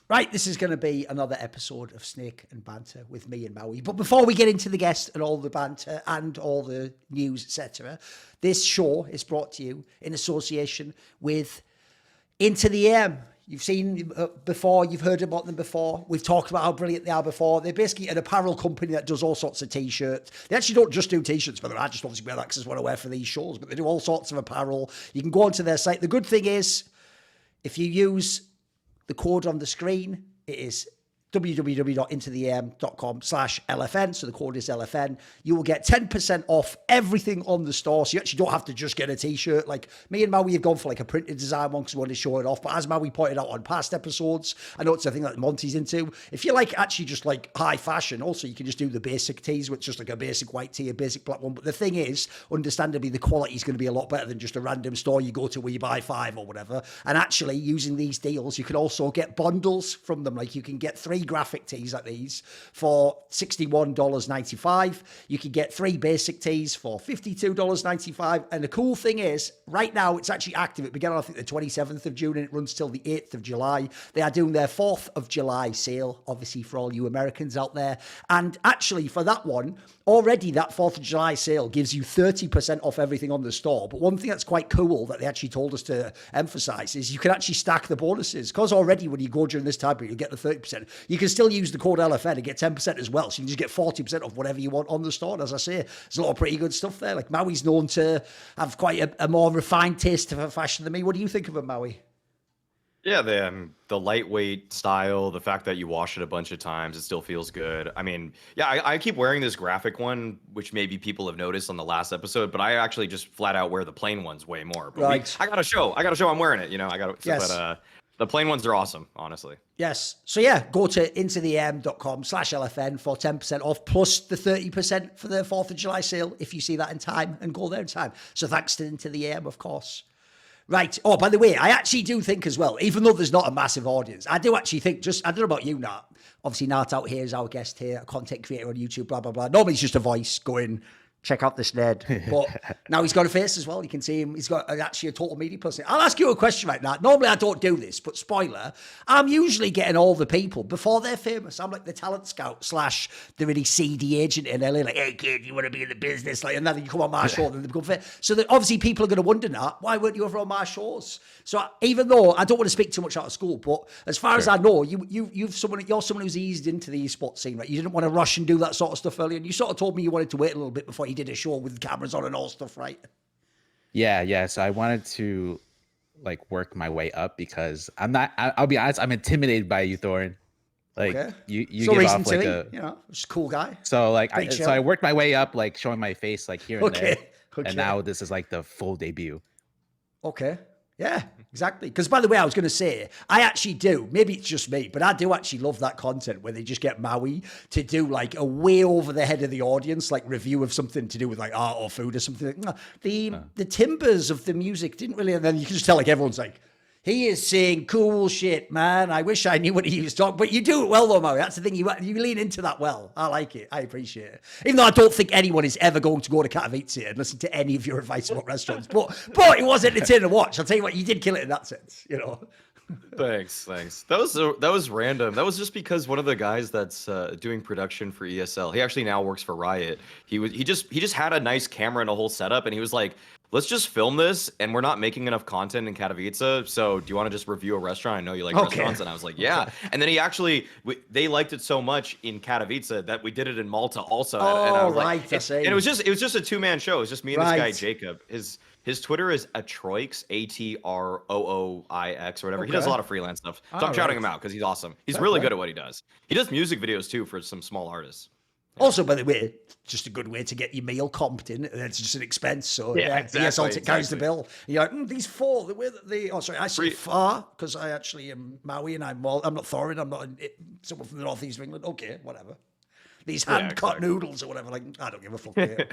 Right, this is going to be another episode of Snake and Banter with me and Maui. But before we get into the guest and all the banter and all the news, etc., this show is brought to you in association with Into the AM. You've seen before, you've heard about them before. We've talked about how brilliant they are before. They're basically an apparel company that does all sorts of t-shirts. They actually don't just do t-shirts, but I just obviously wear that because it's what I wear for these shows, but they do all sorts of apparel. You can go onto their site. The good thing is, if you use the code on the screen, it is www.intotheam.com/LFN. So the code is LFN. You will get 10% off everything on the store. So you actually don't have to just get a t-shirt. Like me and Maui have gone for like a printed design one because we wanted to show it off. But as Maui pointed out on past episodes, I know it's a thing that Monty's into. If you like actually just like high fashion, also you can just do the basic tees, which is just like a basic white tee, a basic black one. But the thing is, understandably, the quality is going to be a lot better than just a random store you go to where you buy 5 or whatever. And actually using these deals, you can also get bundles from them. Like you can get 3 graphic tees like these for $61.95. You can get 3 basic tees for $52.95. And the cool thing is, right now it's actually active. It began on, I think, the 27th of June and it runs till the 8th of July. They are doing their 4th of July sale, obviously for all you Americans out there. And actually for that one, already that 4th of July sale gives you 30% off everything on the store. But one thing that's quite cool that they actually told us to emphasize is you can actually stack the bonuses. Because already when you go during this time period, you get the 30%. You can still use the code LFN and get 10% as well. So you can just get 40% off whatever you want on the store. And as I say, there's a lot of pretty good stuff there. Like Maui's known to have quite a more refined taste for fashion than me. What do you think of it, Maui? Yeah, the lightweight style, the fact that you wash it a bunch of times, it still feels good. I mean, yeah, I keep wearing this graphic one, which maybe people have noticed on the last episode, but I actually just flat out wear the plain ones way more. But right. I got to show I'm wearing it, you know, Yes. But the plain ones are awesome, honestly. Yes. So yeah, go to intotheam.com/LFN for 10% off plus the 30% for the 4th of July sale if you see that in time and go there in time. So thanks to Into the AM, of course. Right. Oh, by the way, I actually do think as well, even though there's not a massive audience, I do actually think I don't know about you, Nart. Obviously, NartOutHere is our guest here, a content creator on YouTube, blah, blah, blah. Normally it's just a voice going, check out this nerd. But now he's got a face as well. You can see him. He's got actually a total media person. I'll ask you a question right now. Normally I don't do this, but spoiler, I'm usually getting all the people before they're famous. I'm like the talent scout / the really seedy agent in LA. Like, hey kid, you want to be in the business? Like, and then you come on my show and they become famous. So that obviously people are going to wonder now, why weren't you ever on my shows? So even though I don't want to speak too much out of school, but as far as I know, you're someone who's eased into the esports scene, right? You didn't want to rush and do that sort of stuff earlier. And you sort of told me you wanted to wait a little bit before you did a show with cameras on and all stuff, right? Yeah. So I wanted to like work my way up because I'll be honest, I'm intimidated by you, Thorin. Like okay. you give off like just a cool guy. So like I worked my way up, like showing my face like here and there. Okay. And now this is like the full debut. Okay. Yeah, exactly. Because by the way, I was going to say, I actually do. Maybe it's just me, but I do actually love that content where they just get Maui to do like a way over the head of the audience, like review of something to do with like art or food or something. The timbers of the music didn't really, and then you can just tell like everyone's like, he is saying cool shit, man. I wish I knew what he was talking. But you do it well, though, Maui. That's the thing. You lean into that well. I like it. I appreciate it. Even though I don't think anyone is ever going to go to Kjaerbye and listen to any of your advice about restaurants. But it was entertaining to watch. I'll tell you what, you did kill it in that sense, you know. Thanks. That was random. That was just because one of the guys that's doing production for ESL, he actually now works for Riot. He just had a nice camera and a whole setup, and he was like, let's just film this, and we're not making enough content in Katowice, so do you want to just review a restaurant? I know you like restaurants. And I was like, yeah. Okay. And then he actually, they liked it so much in Katowice that we did it in Malta also. And I was like, and it was just a 2-man show. It was just me and this guy, Jacob. His Twitter is Atroix, ATROOIX or whatever. He does a lot of freelance stuff. So I'm shouting him out because he's awesome. He's really good at what he does. He does music videos too for some small artists. Also, by the way, just a good way to get your meal comped in. It's just an expense. So, exactly. It carries the bill. And you're like, these 4, the way that they... Oh, sorry, I say far because I actually am Maui and I'm not Thorin. I'm not someone from the northeast of England. Okay, whatever. these Yeah, hand-cut exactly. noodles or whatever. Like, I don't give a fuck. Mate.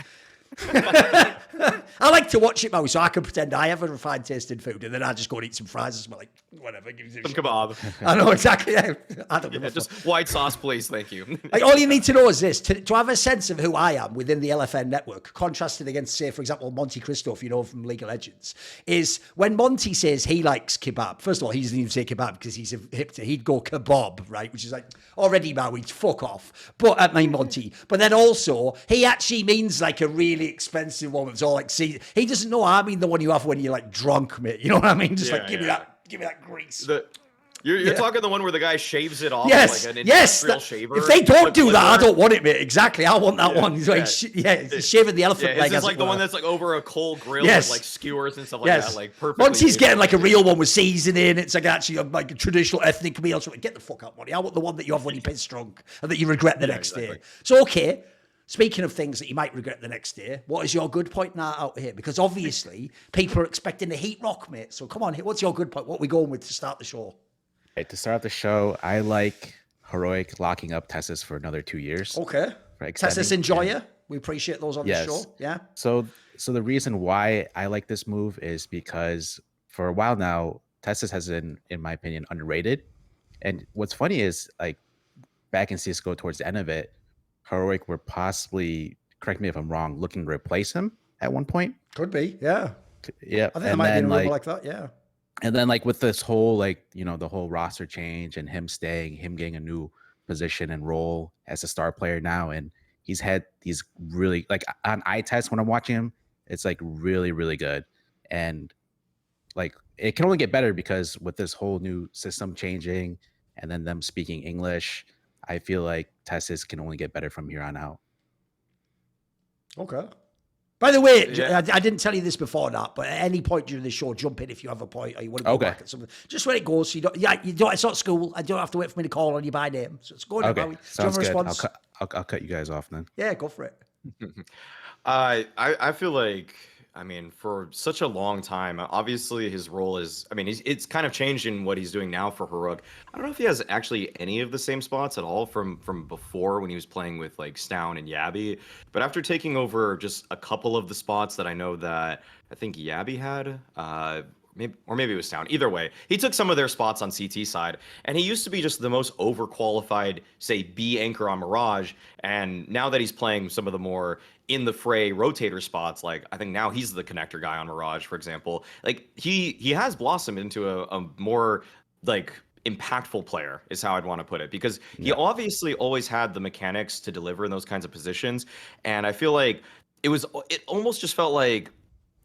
I like to watch it, Maui, so I can pretend I have a refined taste in food, and then I just go and eat some fries and smell like whatever. Give me Some kebab. I know exactly. Yeah. I don't give Yeah, a fuck. just white sauce, please. Thank you. Like, all you need to know is this: to have a sense of who I am within the LFN network, contrasted against, say, for example, MonteCristo, if you know from League of Legends, is when Monty says he likes kebab. First of all, he doesn't even say kebab because he's a hipster. He'd go kebab, right? Which is like already Maui, fuck off. But I mean Monty. But then also, he actually means like a really expensive one. It's all like, see, he doesn't know I mean the one you have when you're like drunk, mate. You know what I mean? Just like give me that grease. You're talking the one where the guy shaves it off Yes, like an yes. industrial shaver. If they don't with do that, I liver. don't want it, mate. Exactly, I want that one. He's like, he's shaving the elephant Yeah, leg. it's as like it the were. one that's like over a coal grill Yes. with like skewers and stuff like Yes. that. Like perfectly. Once he's made. getting like a real one with seasoning, it's like actually like a traditional ethnic meal. So get the fuck out, Monty. I want the one that you have when you piss drunk and that you regret the next day. So okay. Speaking of things that you might regret the next day, what is your good point now out here? Because obviously people are expecting the heat rock, mate. So come on, what's your good point? What are we going with to start the show? Okay, to start off the show, I like Heroic locking up TeSeS for another 2 years. Okay. for TeSeS extending. enjoyer. We appreciate those on the Yes. show. Yeah. So the reason why I like this move is because for a while now, TeSeS has been, in my opinion, underrated. And what's funny is like back in CS:GO towards the end of it, Heroic were possibly, correct me if I'm wrong, looking to replace him at one point. Could be. Yeah. Yeah. I think there might be a rumor like that. Yeah. And then like with this whole like, the whole roster change and him staying, him getting a new position and role as a star player now. And he's had these really, like on eye test when I'm watching him, it's like really, really good. And like it can only get better because with this whole new system changing and then them speaking English, I feel like TeSeS can only get better from here on out. Okay. By the way, Yeah. I didn't tell you this before that, but at any point during the show, jump in if you have a point or you want to go Okay. back at something. Just when it goes, so you don't. It's not school. I don't have to wait for me to call on you by name. So it's going. Okay, Do you have sounds a good. response? I'll cut you guys off then. Yeah, go for it. I feel like, I mean, for such a long time, obviously his role is, I mean, it's kind of changed in what he's doing now for Heroic. I don't know if he has actually any of the same spots at all from before when he was playing with like Stown and Kjaerbye. But after taking over just a couple of the spots that I know that I think Kjaerbye had, maybe it was Stown. Either way, he took some of their spots on CT side, and he used to be just the most overqualified, say, B anchor on Mirage. And now that he's playing some of the more in the fray rotator spots, like I think now he's the connector guy on Mirage, for example. Like he has blossomed into a more like impactful player is how I'd want to put it, because he obviously always had the mechanics to deliver in those kinds of positions. And I feel like it almost just felt like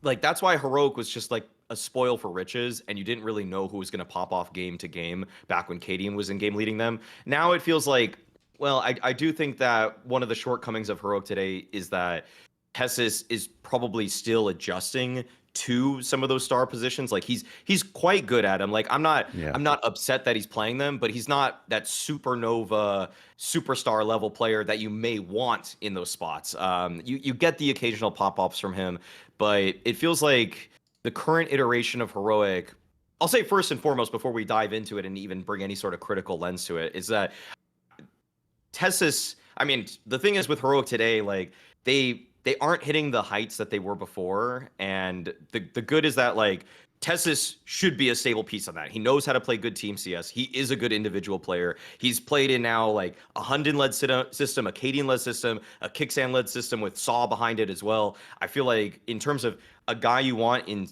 that's why Heroic was just like a spoil for riches, and you didn't really know who was going to pop off game to game back when Cadian was in game leading them. Now it feels like, well, I do think that one of the shortcomings of Heroic today is that TeSeS is probably still adjusting to some of those star positions. Like he's quite good at them. Like I'm not upset that he's playing them, but he's not that supernova superstar level player that you may want in those spots. You get the occasional pop-ups from him, but it feels like the current iteration of Heroic, I'll say first and foremost before we dive into it and even bring any sort of critical lens to it, is that TeSeS, I mean, the thing is with Heroic today, like they aren't hitting the heights that they were before, and the good is that like TeSeS should be a stable piece on that. He knows how to play good team CS. He is a good individual player. He's played in now like a Hunden-led system, a Cadian-led system, a Kixan-led system with Saw behind it as well. I feel like in terms of a guy you want in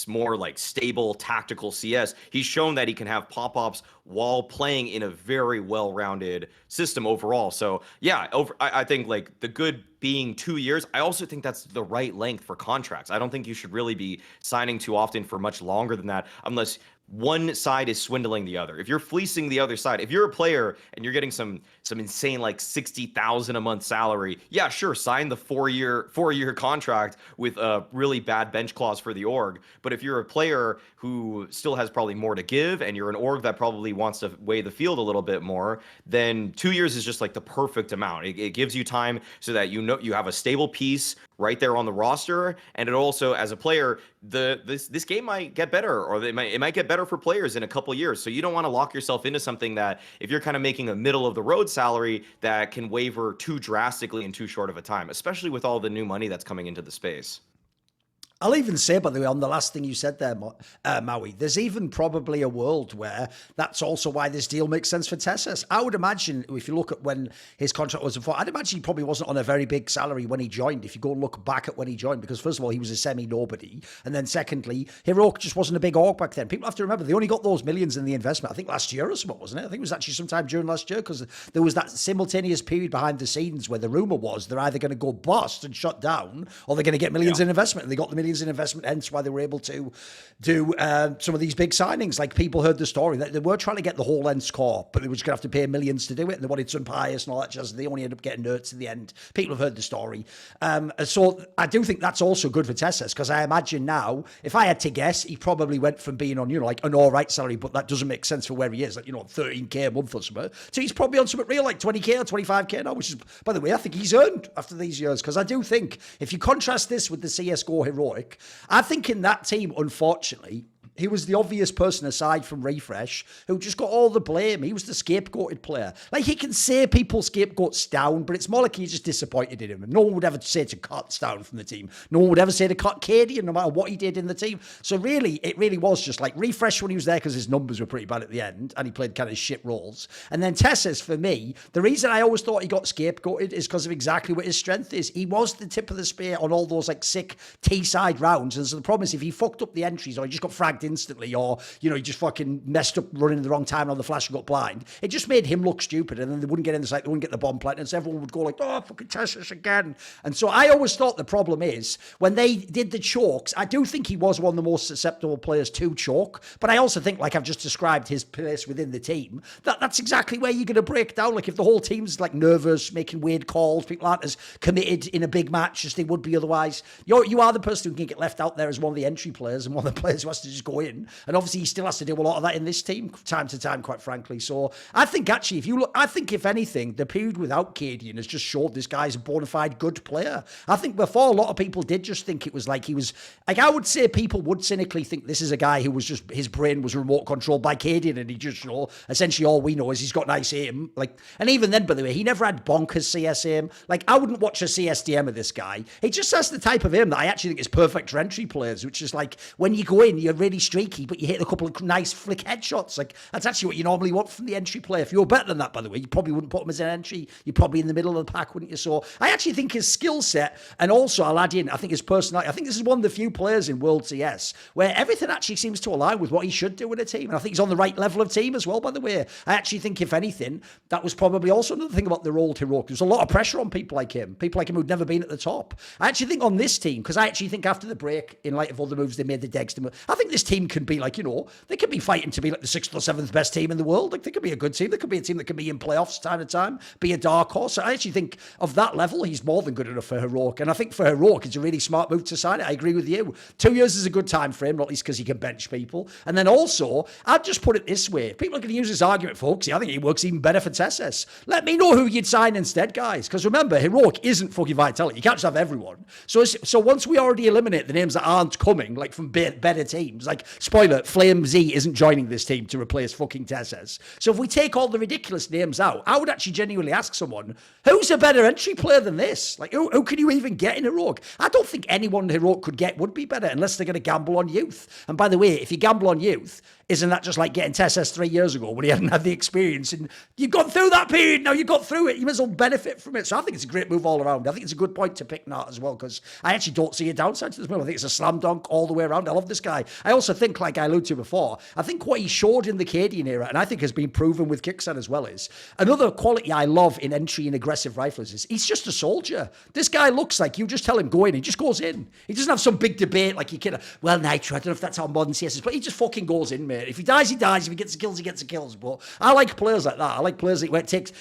more like stable tactical CS, he's shown that he can have pop-ups while playing in a very well-rounded system overall. So yeah, I think like the good being 2 years, I also think that's the right length for contracts. I don't think you should really be signing too often for much longer than that unless one side is swindling the other. If you're fleecing the other side, if you're a player and you're getting some insane like 60,000 a month salary, yeah, sure, sign the 4-year contract with a really bad bench clause for the org. But if you're a player who still has probably more to give and you're an org that probably wants to weigh the field a little bit more, then 2 years is just like the perfect amount. It gives you time so that you have a stable piece right there on the roster, and it also, as a player, this game might get better, or it might get better for players in a couple years. So you don't want to lock yourself into something that, if you're kind of making a middle of the road salary, that can waver too drastically in too short of a time, especially with all the new money that's coming into the space. I'll even say, by the way, on the last thing you said there, Maui, there's even probably a world where that's also why this deal makes sense for TeSeS. I would imagine, if you look at when his contract was before, I'd imagine he probably wasn't on a very big salary when he joined, if you go and look back at when he joined, because first of all, he was a semi-nobody, and then secondly, Heroic just wasn't a big org back then. People have to remember, they only got those millions in the investment, I think last year or something, wasn't it? I think it was actually sometime during last year, because there was that simultaneous period behind the scenes where the rumor was they're either going to go bust and shut down, or they're going to get millions in investment, and they got the millions in investment, hence why they were able to do some of these big signings. Like, people heard the story that they were trying to get the whole Ents core, but they were just going to have to pay millions to do it, and they wanted some pious and all that jazz. They only ended up getting nerds in the end. People have heard the story. So I do think that's also good for TeSeS, because I imagine now, if I had to guess, he probably went from being on, like an all right salary, but that doesn't make sense for where he is, like, 13k a month or something. So he's probably on something real, like 20k or 25k now, which is, by the way, I think he's earned after these years, because I do think if you contrast this with the CSGO Heroic, I think in that team, unfortunately, he was the obvious person aside from Refresh who just got all the blame. He was the scapegoated player. Like, he can say people scapegoats down, but it's more like he's just disappointed in him. And no one would ever say to cut down from the team. No one would ever say to cut Kjaerbye, no matter what he did in the team. So really, it really was just like Refresh when he was there, because his numbers were pretty bad at the end and he played kind of shit roles. And then TeSeS, for me, the reason I always thought he got scapegoated is because of exactly what his strength is. He was the tip of the spear on all those like sick T-side rounds. And so the problem is, if he fucked up the entries, or he just got fragged instantly, or he just fucking messed up running in the wrong time on the flash and got blind, it just made him look stupid, and then they wouldn't get in the site, they wouldn't get the bomb planted, and so everyone would go like, oh, fucking TeSeS again. And so I always thought the problem is, when they did the chokes, I do think he was one of the most susceptible players to choke, but I also think, like I've just described his place within the team, that's exactly where you're going to break down. Like, if the whole team's like nervous, making weird calls, people aren't as committed in a big match as they would be otherwise, you are the person who can get left out there as one of the entry players and one of the players who has to just go in. And obviously he still has to do a lot of that in this team, time to time, quite frankly. So I think, actually, if you look, I think if anything, the period without Kjaerbye has just showed this guy's a bona fide good player. I think before, a lot of people did just think it was like he was, like, I would say people would cynically think this is a guy who was just, his brain was remote controlled by Kjaerbye, and he just, essentially all we know is he's got nice aim. Like, and even then, by the way, he never had bonkers CS aim. Like, I wouldn't watch a CSDM of this guy. He just has the type of aim that I actually think is perfect for entry players, which is like, when you go in, you're really streaky, but you hit a couple of nice flick headshots. Like, that's actually what you normally want from the entry player. If you're better than that, by the way, you probably wouldn't put him as an entry. You're probably in the middle of the pack, wouldn't you? So I actually think his skill set, and also I'll add in, I think his personality, I think this is one of the few players in World CS where everything actually seems to align with what he should do in a team. And I think he's on the right level of team as well, by the way. I actually think, if anything, that was probably also another thing about the old Heroic. There's a lot of pressure on people like him who'd never been at the top. I actually think on this team, because I actually think after the break, in light of all the moves they made, the Dexter move, I think this team can be like, they could be fighting to be like the 6th or 7th best team in the world. Like, they could be a good team. They could be a team that could be in playoffs time to time, be a dark horse. So I actually think of that level, he's more than good enough for Heroic. And I think for Heroic, it's a really smart move to sign it. I agree with you. 2 years is a good time for him, not least because he can bench people. And then also, I'd just put it this way. People are going to use this argument for HooXi. I think he works even better for TeSeS. Let me know who you'd sign instead, guys. Because remember, Heroic isn't fucking Vitality. You can't just have everyone. So once we already eliminate the names that aren't coming, like from better teams, like, spoiler, Flame Z isn't joining this team to replace fucking TeSeS. So if we take all the ridiculous names out, I would actually genuinely ask someone, who's a better entry player than this? Like, who can you even get in Heroic? I don't think anyone Heroic could get would be better, unless they're going to gamble on youth. And by the way, if you gamble on youth, isn't that just like getting TeSeS 3 years ago when he hadn't had the experience? And you've gone through that period, now you've got through it, you might as well benefit from it. So I think it's a great move all around. I think it's a good point to pick Nart as well, because I actually don't see a downside to this move. I think it's a slam dunk all the way around. I love this guy. I also think, like I alluded to before, I think what he showed in the Kjaerbye era, and I think has been proven with Kixan as well, is another quality I love in entry and aggressive riflers is he's just a soldier. This guy looks like you just tell him go in, he just goes in. He doesn't have some big debate like you can, well, Nitro, I don't know if that's how modern CS is, but he just fucking goes in, mate. If he dies, he dies. If he gets the kills, he gets the kills. But I like players like that. I like players where it takes,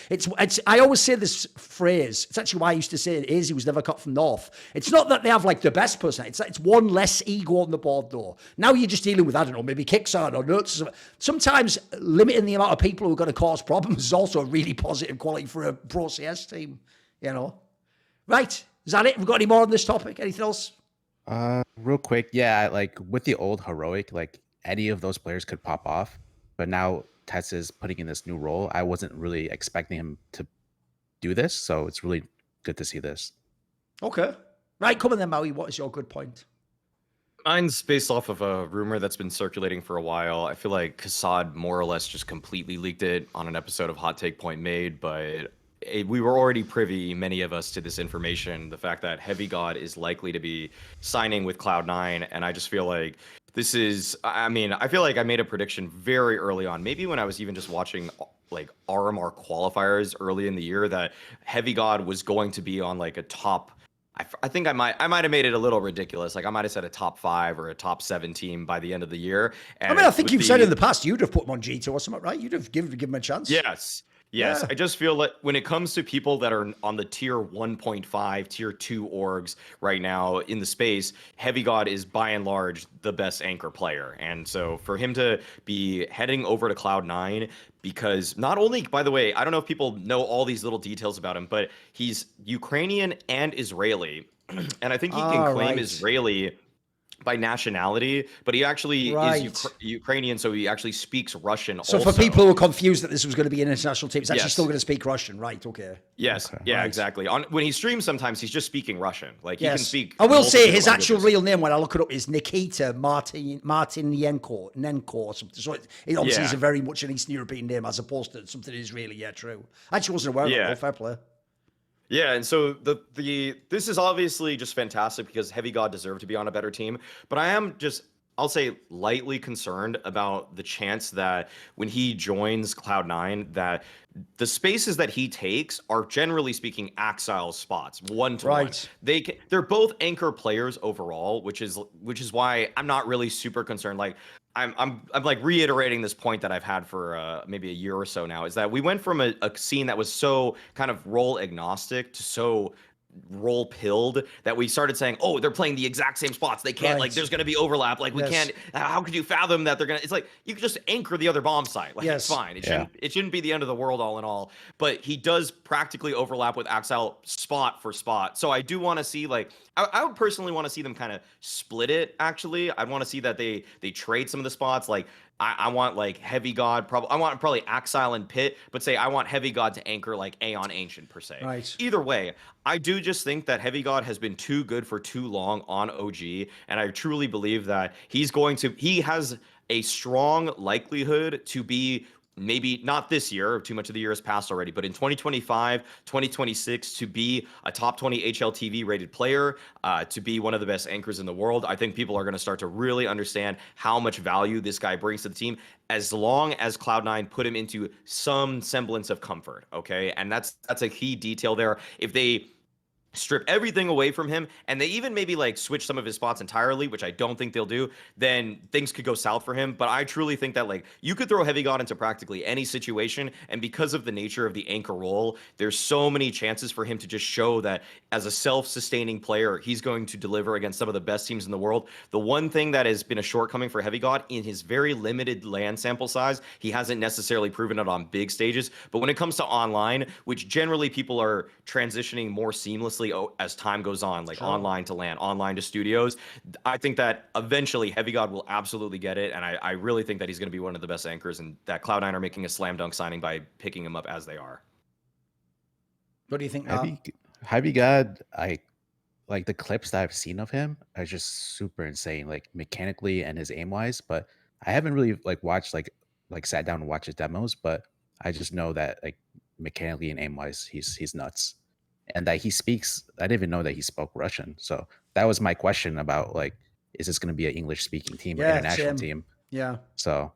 I always say this phrase, it's actually why I used to say he was never cut from North. It's not that they have like the best person, it's one less ego on the board though. Now you're just dealing with, I don't know, maybe Kixan or Nerts. Sometimes limiting the amount of people who are going to cause problems is also a really positive quality for a pro CS team, Right. Is that it? Have we got any more on this topic? Anything else? Real quick, yeah, like with the old heroic, like any of those players could pop off, but now TeSeS is putting in this new role. I wasn't really expecting him to do this, so it's really good to see this. Okay. Right, come on then, Maui. What is your good point? Mine's based off of a rumor that's been circulating for a while. I feel like Kassad more or less just completely leaked it on an episode of Hot Take Point Made, but we were already privy, many of us, to this information. The fact that HeavyGod is likely to be signing with Cloud9, and I just feel like this is, I mean, I feel like I made a prediction very early on, maybe when I was even just watching like RMR qualifiers early in the year, that HeavyGod was going to be on like a top, I think I might have made it a little ridiculous. Like I might have said a top 5 or a top 7 team by the end of the year. And I mean, I think you've said in the past you'd have put him on G2 or something, right? You'd have given him a chance. Yes. Yeah. I just feel like when it comes to people that are on the tier 1.5, tier 2 orgs right now in the space, HeavyGod is by and large the best anchor player. And so for him to be heading over to Cloud9, because not only, by the way, I don't know if people know all these little details about him, but he's Ukrainian and Israeli. And I think he can claim Israeli by nationality, but he actually is Ukrainian, so he actually speaks Russian so also. For people who are confused that this was going to be an international team, it's actually still going to speak Russian, right? Okay. Yes. Okay. Yeah, exactly. When he streams, sometimes he's just speaking Russian. Like he can speak. I will say his actual real name when I look it up is Nikita Martinenko or something. So it obviously is a very much an Eastern European name as opposed to something Israeli. Yeah, true. I actually wasn't aware of that. Fair play. Yeah, and so this is obviously just fantastic because HeavyGod deserved to be on a better team, but I am just, I'll say, lightly concerned about the chance that when he joins Cloud9, that the spaces that he takes are generally speaking AMKAL spots, 1-to-1. They're both anchor players overall, which is why I'm not really super concerned. Like I'm like reiterating this point that I've had for maybe a year or so now, is that we went from a scene that was so kind of role agnostic to so role pilled that we started saying, oh, they're playing the exact same spots. They can't, like, there's going to be overlap. Like, we can't, how could you fathom that they're going to, it's like, you could just anchor the other bomb site. Like, it's fine. It shouldn't be the end of the world all in all. But he does practically overlap with AMKAL spot for spot. So I do want to see, like, I would personally want to see them kind of split it, actually. I'd want to see that they trade some of the spots. Like, I want like HeavyGod, I want probably AMKAL and Pit, but say I want HeavyGod to anchor like Aeon Ancient per se. Right. Either way, I do just think that HeavyGod has been too good for too long on OG, and I truly believe that he has a strong likelihood to be, maybe not this year, too much of the year has passed already, but in 2025, 2026, to be a top 20 HLTV rated player, to be one of the best anchors in the world. I think people are going to start to really understand how much value this guy brings to the team, as long as Cloud9 put him into some semblance of comfort, okay? And that's a key detail there. If they strip everything away from him, and they even maybe like switch some of his spots entirely, which I don't think they'll do, then things could go south for him. But I truly think that, like, you could throw HeavyGod into practically any situation, and because of the nature of the anchor role, there's so many chances for him to just show that as a self-sustaining player, he's going to deliver against some of the best teams in the world. The one thing that has been a shortcoming for HeavyGod, in his very limited land sample size, he hasn't necessarily proven it on big stages, but when it comes to online, which generally people are transitioning more seamlessly as time goes on, like online to LAN, online to studios, I think that eventually HeavyGod will absolutely get it, and I really think that he's going to be one of the best anchors, and that Cloud9 are making a slam dunk signing by picking him up as they are. What do you think? HeavyGod, I like the clips that I've seen of him are just super insane, like mechanically and his aim wise, but I haven't really like watched like sat down and watched his demos, but I just know that like mechanically and aim wise he's nuts. And that he speaks, I didn't even know that he spoke Russian. So that was my question about, like, is this going to be an English speaking team or international team? Yeah. So.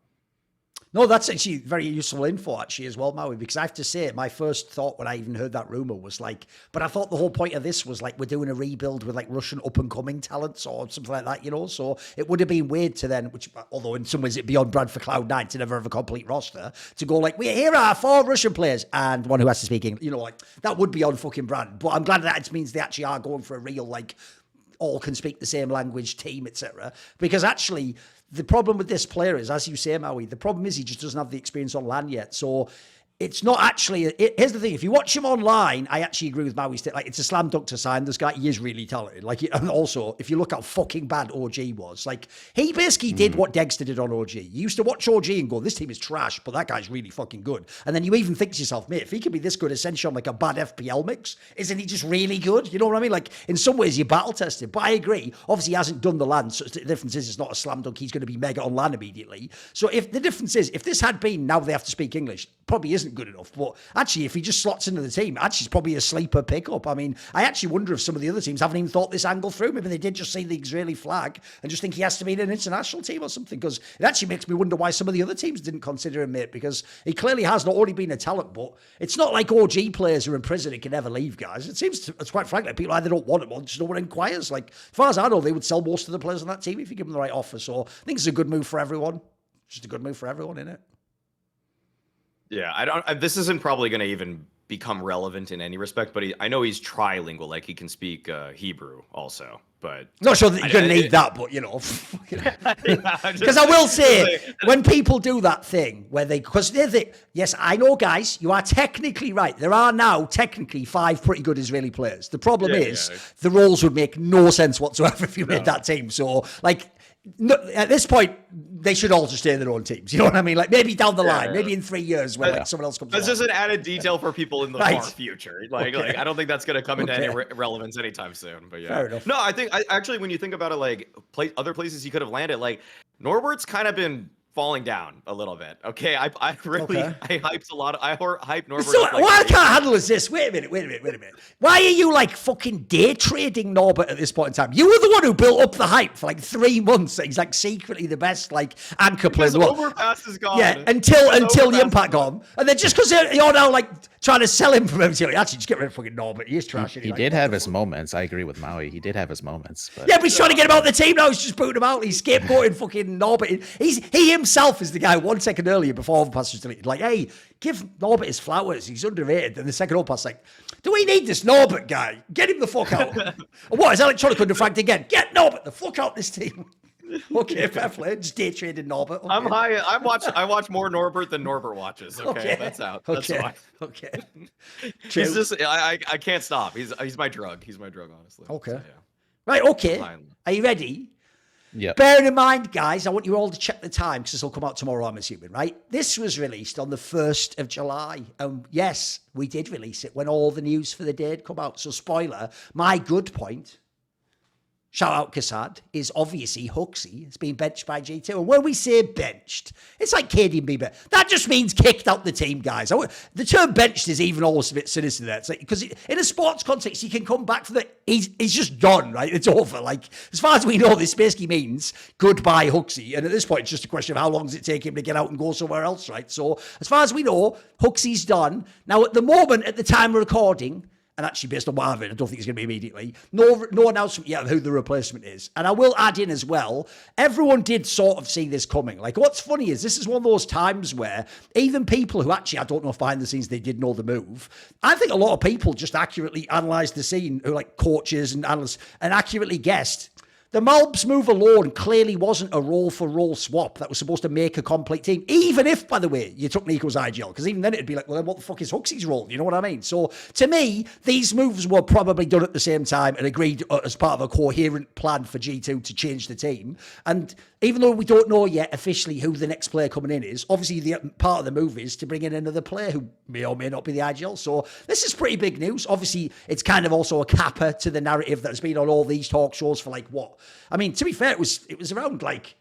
No, that's actually very useful info, actually, as well, Maui, because I have to say, my first thought when I even heard that rumor was like, but I thought the whole point of this was like, we're doing a rebuild with like Russian up and coming talents or something like that, you know? So it would have been weird to then, which, although in some ways it'd be on brand for Cloud9 to never have a complete roster, to go like, here are 4 Russian players and one who has to speak English, you know, like that would be on fucking brand. But I'm glad that it means they actually are going for a real, like, all can speak the same language team, etc. Because actually, the problem with this player is, as you say, Maui, the problem is he just doesn't have the experience on LAN yet. So it's not actually. Here's the thing: if you watch him online, I actually agree with Maui. Like, it's a slam dunk to sign this guy. He is really talented. Like, and also, if you look how fucking bad OG was, like, he basically did what Dexter did on OG. You used to watch OG and go, "This team is trash," but that guy's really fucking good. And then you even think to yourself, "Mate, if he could be this good, essentially on like a bad FPL mix, isn't he just really good?" You know what I mean? Like, in some ways, you battle tested. But I agree. Obviously, he hasn't done the land. So the difference is, it's not a slam dunk. He's going to be mega on land immediately. So if the difference is, if this had been now they have to speak English, probably isn't good enough. But actually, if he just slots into the team, actually, it's probably a sleeper pickup. I mean, I actually wonder if some of the other teams haven't even thought this angle through. Maybe they did just see the Israeli flag and just think he has to be in an international team or something. Because it actually makes me wonder why some of the other teams didn't consider him, mate. Because he clearly has not only been a talent, but it's not like OG players are in prison and can never leave, guys. It seems, it's quite frankly, people either don't want him or just no one inquires. Like, as far as I know, they would sell most of the players on that team if you give them the right offer. So I think it's a good move for everyone. Just a good move for everyone, isn't it? Yeah, this isn't probably going to even become relevant in any respect, but I know he's trilingual, like he can speak Hebrew also. But not sure that you're going to need that, but you know, because I will say, when people do that thing where because they think, yes, I know, guys, you are technically right. There are now technically 5 pretty good Israeli players. The problem is the roles would make no sense whatsoever if you made that team. So, like, no, at this point, they should all just stay in their own teams. You know what I mean? Like, maybe down the line, maybe in 3 years when like someone else comes. That's along. just an added detail for people in the far future. Like, I don't think that's going to come into any relevance anytime soon. But yeah, fair enough. No, I think actually when you think about it, like other places he could have landed, like Norbert's kind of been falling down a little bit. Okay, I really I hyped a lot. I hyped Norbert. So what I can't handle is this. Wait a minute. Why are you like fucking day trading Norbert at this point in time? You were the one who built up the hype for like 3 months. That he's like secretly the best like anchor player. Overpass is gone. Yeah, until the impact gone, and then just because you're now like trying to sell him from MCL, actually just get rid of fucking Norbert. He is trash. He did have his moments. I agree with Maui. He did have his moments. But... yeah, but he's trying to get him out of the team now. He's just booting him out. He's scapegoating fucking Norbert. He himself is the guy 1 second earlier before overpass was deleted. Like, hey, give Norbert his flowers. He's underrated. And the second overpass, like, do we need this Norbert guy? Get him the fuck out. What, is Electronic underfranked again? Get Norbert the fuck out this team. Okay, fair play. Just day trading Norbert. Okay. I'm high. I watch more Norbert than Norbert watches. Okay, that's out. That's why. Okay. He's just I can't stop. He's my drug. He's my drug, honestly. Okay. So, yeah. Right. Okay. Are you ready? Yeah. Bearing in mind, guys, I want you all to check the time because this will come out tomorrow, I'm assuming, right? This was released on the 1st of July. Yes, we did release it when all the news for the day had come out. So, spoiler, my good point, shout out Kassad, is obviously HooXi has been benched by G2. And when we say benched, it's like KD and Bieber. That just means kicked out the team, guys. The term benched is even almost a bit sinister there. It's like, because in a sports context, he can come back for he's just done, right? It's over. Like, as far as we know, this basically means goodbye HooXi. And at this point, it's just a question of how long does it take him to get out and go somewhere else, right? So as far as we know, HooXi's done. Now, at the moment, at the time of recording, and actually, based on what I've heard, I don't think it's going to be immediately. No announcement yet of who the replacement is. And I will add in as well, everyone did sort of see this coming. Like, what's funny is this is one of those times where even people who actually, I don't know if behind the scenes they did know the move, I think a lot of people just accurately analysed the scene, who like coaches and analysts, and accurately guessed. The Malbs move alone clearly wasn't a role-for-role swap that was supposed to make a complete team, even if, by the way, you took Nico's IGL, because even then it'd be like, well, then what the fuck is HooXi's role? You know what I mean? So, to me, these moves were probably done at the same time and agreed as part of a coherent plan for G2 to change the team. And even though we don't know yet officially who the next player coming in is, obviously the part of the move is to bring in another player who may or may not be the IGL. So, this is pretty big news. Obviously, it's kind of also a capper to the narrative that's been on all these talk shows for like, what? I mean, to be fair, it was around like,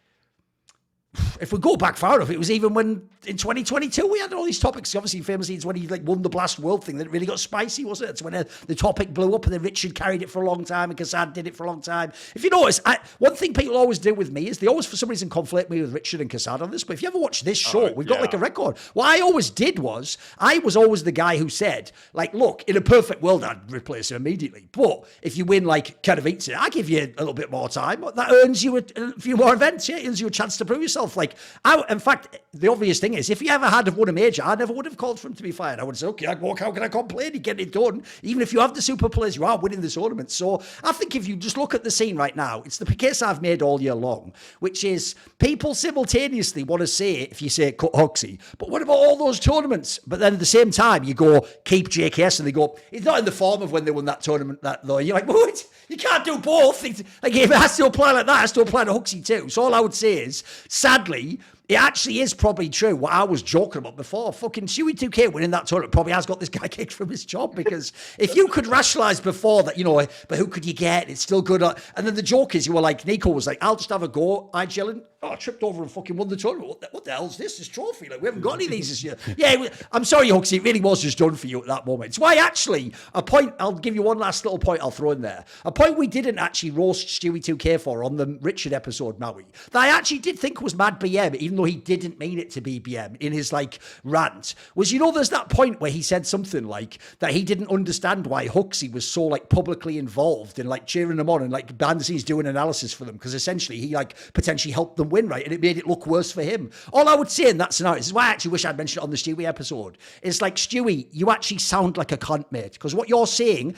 if we go back far enough, it was even when in 2022 we had all these topics. Obviously, famously, it's when he like won the Blast World thing that really got spicy, wasn't it? It's when the topic blew up, and then Richard carried it for a long time, and Kassad did it for a long time. If you notice, one thing people always do with me is they always, for some reason, conflate me with Richard and Kassad on this. But if you ever watch this show, we've got like a record. What I always did was, I was always the guy who said, like, look, in a perfect world, I'd replace him immediately. But if you win like Kjaerbye, I give you a little bit more time. That earns you a few more events. Yeah, it earns you a chance to prove yourself. myself. Like, in fact, the obvious thing is, if he ever had won a major, I never would have called for him to be fired. I would say, okay, how can I complain? You get it done. Even if you have the super players, you are winning the tournament. So I think if you just look at the scene right now, it's the case I've made all year long, which is people simultaneously want to say, if you say cut HooXi, but what about all those tournaments? But then at the same time, you go, keep JKS, and they go, it's not in the form of when they won that tournament, though. You're like, what? You can't do both. Like, if it has to apply like that, it has to apply to HooXi too. So all I would say is, sadly, it actually is probably true what I was joking about before. Fucking Stewie2K winning that tournament probably has got this guy kicked from his job, because if you could rationalise before that, but who could you get? It's still good. And then the joke is, you were like, Nico was like, I'll just have a go. I chilling. Oh, I tripped over and fucking won the tournament. What the hell's this? This trophy? Like, we haven't got any of these this year. Yeah, I'm sorry, HooXi. It really was just done for you at that moment. It's why, actually, a point, I'll give you one last little point I'll throw in there. A point we didn't actually roast Stewie2K for on the Richard episode, Maui, that I actually did think was mad BM, even though he didn't mean it to be BM in his, like, rant, was, there's that point where he said something like that he didn't understand why HooXi was so, like, publicly involved in, like, cheering them on and, like, behind the scenes doing analysis for them, because essentially he, like, potentially helped them win, right? And it made it look worse for him. All I would say in that scenario, this is why I actually wish I'd mentioned it on the Stewie episode, is like, Stewie, you actually sound like a cunt, mate, because what you're saying,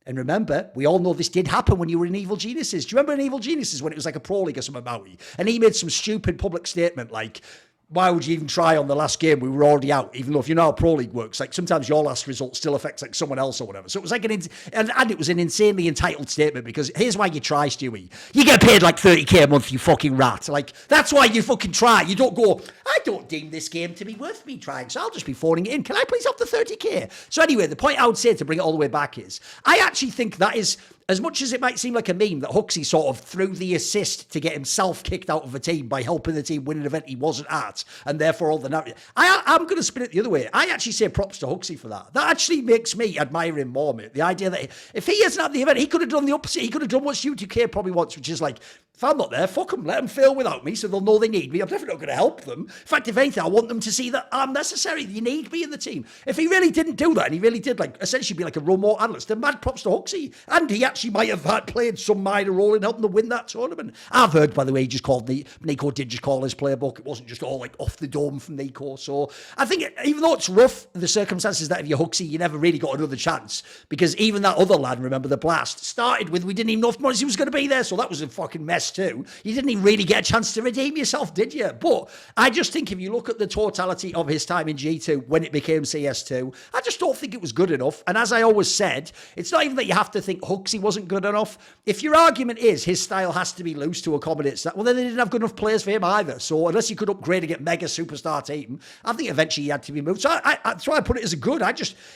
and remember, we all know this did happen when you were in Evil Geniuses. Do you remember in Evil Geniuses when it was like a pro league or something, Maui? And he made some stupid public statement like, why would you even try on the last game? We were already out, even though if you know how Pro League works, like sometimes your last result still affects like someone else or whatever. So it was like and it was an insanely entitled statement, because here's why you try, Stewie. You get paid like 30k a month, you fucking rat. Like, that's why you fucking try. You don't go, I don't deem this game to be worth me trying, so I'll just be phoning it in. Can I please have the 30k? So anyway, the point I would say to bring it all the way back is, I actually think that is, as much as it might seem like a meme that HooXi sort of threw the assist to get himself kicked out of a team by helping the team win an event he wasn't at, and therefore all the narrative. I'm going to spin it the other way. I actually say props to HooXi for that. That actually makes me admire him more, mate. The idea that if he hasn't had the event, he could have done the opposite. He could have done what Stewie2K probably wants, which is like, if I'm not there, fuck them. Let them fail without me so they'll know they need me. I'm definitely not going to help them. In fact, if anything, I want them to see that I'm necessary. You need me in the team. If he really didn't do that, and he really did like essentially be like a remote analyst, then mad props to HooXi. And he actually might have played some minor role in helping them win that tournament. I've heard, by the way, he just called Nico did just call his playbook. It wasn't just all like off the dome from Nico. So I think even though it's rough, the circumstances that if you're HooXi, you never really got another chance, because even that other lad, remember the blast, started with, we didn't even know if Morrissey was going to be there. So that was a fucking mess too. You didn't even really get a chance to redeem yourself, did you? But I just think if you look at the totality of his time in G2 when it became CS2, I just don't think it was good enough. And as I always said, it's not even that you have to think HooXi wasn't good enough. If your argument is his style has to be loose to accommodate that, well, then they didn't have good enough players for him either. So unless you could upgrade and get mega superstar team, I think eventually he had to be moved. So that's why I put it as a good.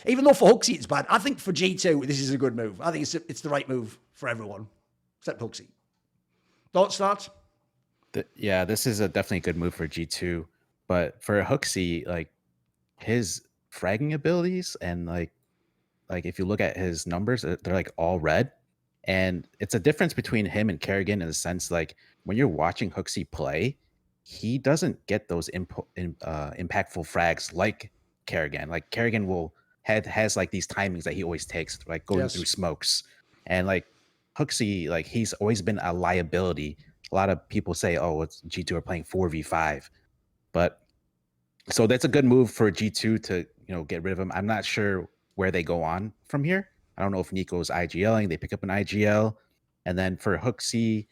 Even though for HooXi it's bad, I think for G2 this is a good move. I think it's the right move for everyone, except HooXi. Don't start. Yeah, this is definitely a good move for G2, but for HooXi, like his fragging abilities and like if you look at his numbers, they're like all red, and it's a difference between him and Kjaerbye in the sense like when you're watching HooXi play, he doesn't get those impactful frags like Kjaerbye. Like Kjaerbye has like these timings that he always takes, like going through smokes, and like HooXi, like he's always been a liability. A lot of people say, oh, it's G2 are playing 4v5. But so that's a good move for G2 to, get rid of him. I'm not sure where they go on from here. I don't know if Nico's IGLing, they pick up an IGL. And then for HooXi,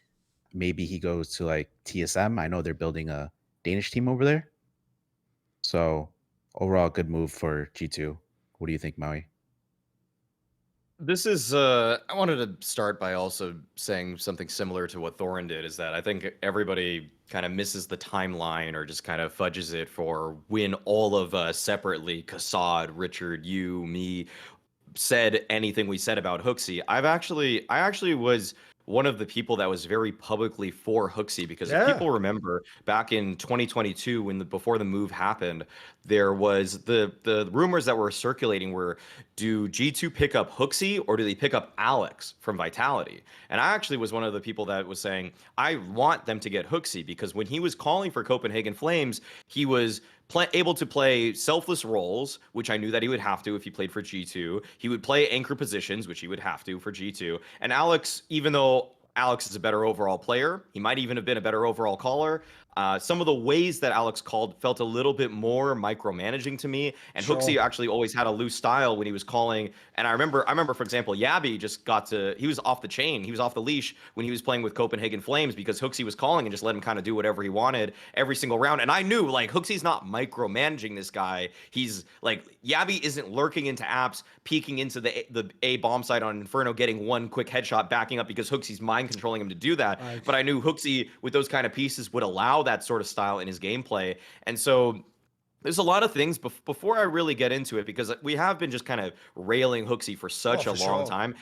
maybe he goes to like TSM. I know they're building a Danish team over there. So overall, good move for G2. What do you think, Maui? This is, I wanted to start by also saying something similar to what Thorin did, is that I think everybody kind of misses the timeline or just kind of fudges it for when all of us separately, Kassad, Richard, you, me, said anything we said about HooXi. I actually was one of the people that was very publicly for HooXi, because if people remember back in 2022 before the move happened, there was the rumors that were circulating were, do G2 pick up HooXi or do they pick up Alex from Vitality? And I actually was one of the people that was saying I want them to get HooXi, because when he was calling for Copenhagen Flames, he was able to play selfless roles, which I knew that he would have to if he played for G2. He would play anchor positions, which he would have to for G2. And Alex, even though Alex is a better overall player, he might even have been a better overall caller, some of the ways that Alex called felt a little bit more micromanaging to me. And HooXi actually always had a loose style when he was calling. And I remember, for example, Kjaerbye just he was off the chain. He was off the leash when he was playing with Copenhagen Flames because HooXi was calling and just let him kind of do whatever he wanted every single round. And I knew, like, HooXi's not micromanaging this guy. He's like, Kjaerbye isn't lurking into apps, peeking into the A bomb site on Inferno, getting one quick headshot, backing up because HooXi's mind controlling him to do that. Right. But I knew HooXi with those kind of pieces would allow that sort of style in his gameplay. And so there's a lot of things before I really get into it, because we have been just kind of railing HooXi for such a long time.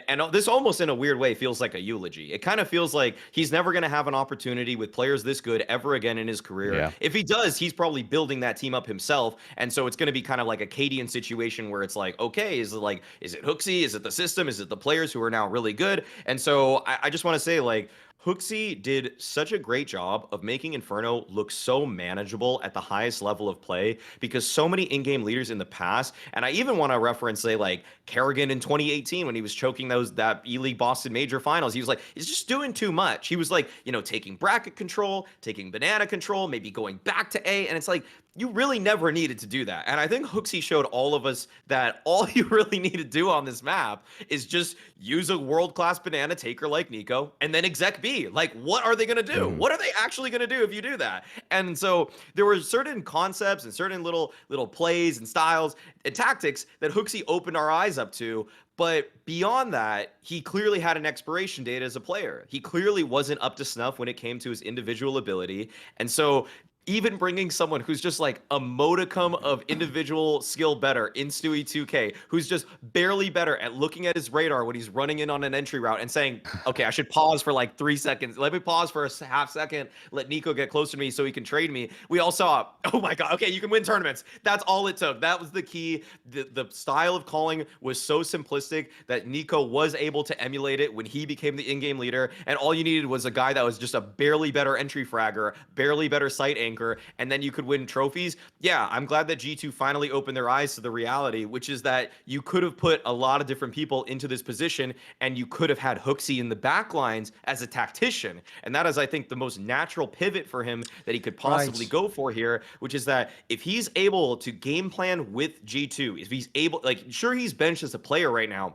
And this almost in a weird way feels like a eulogy. It kind of feels like he's never going to have an opportunity with players this good ever again in his career. Yeah. If he does, he's probably building that team up himself. And so it's going to be kind of like a Cadian situation where it's like, okay, is it HooXi? Is it the system? Is it the players who are now really good? And so I just want to say, like, HooXi did such a great job of making Inferno look so manageable at the highest level of play, because so many in-game leaders in the past, and I even want to reference, say, like Kerrigan in 2018 when he was choking that E-League Boston Major Finals. He was like, he's just doing too much. He was like, taking bracket control, taking banana control, maybe going back to A, and it's like, you really never needed to do that. And I think HooXi showed all of us that all you really need to do on this map is just use a world-class banana taker like Nico and then exec B. Like, what are they going to do? What are they actually going to do if you do that? And so there were certain concepts and certain little plays and styles and tactics that HooXi opened our eyes up to. But beyond that, he clearly had an expiration date as a player. He clearly wasn't up to snuff when it came to his individual ability. And so even bringing someone who's just like a modicum of individual skill better in Stewie 2K, who's just barely better at looking at his radar when he's running in on an entry route and saying, okay, I should pause for like 3 seconds. Let me pause for a half second. Let Nico get closer to me so he can trade me. We all saw, oh my God, okay, you can win tournaments. That's all it took. That was the key. The style of calling was so simplistic that Nico was able to emulate it when he became the in-game leader. And all you needed was a guy that was just a barely better entry fragger, barely better sight angle, and then you could win trophies. Yeah, I'm glad that G2 finally opened their eyes to the reality, which is that you could have put a lot of different people into this position, and you could have had HooXi in the back lines as a tactician. And that is, I think, the most natural pivot for him that he could possibly go for here, which is that if he's able to game plan with G2, if he's able, like, sure, he's benched as a player right now,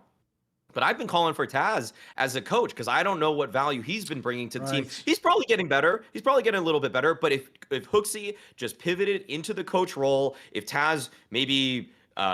but I've been calling for TeSeS as a coach because I don't know what value he's been bringing to the team. He's probably getting better. He's probably getting a little bit better. But if HooXi just pivoted into the coach role, if TeSeS maybe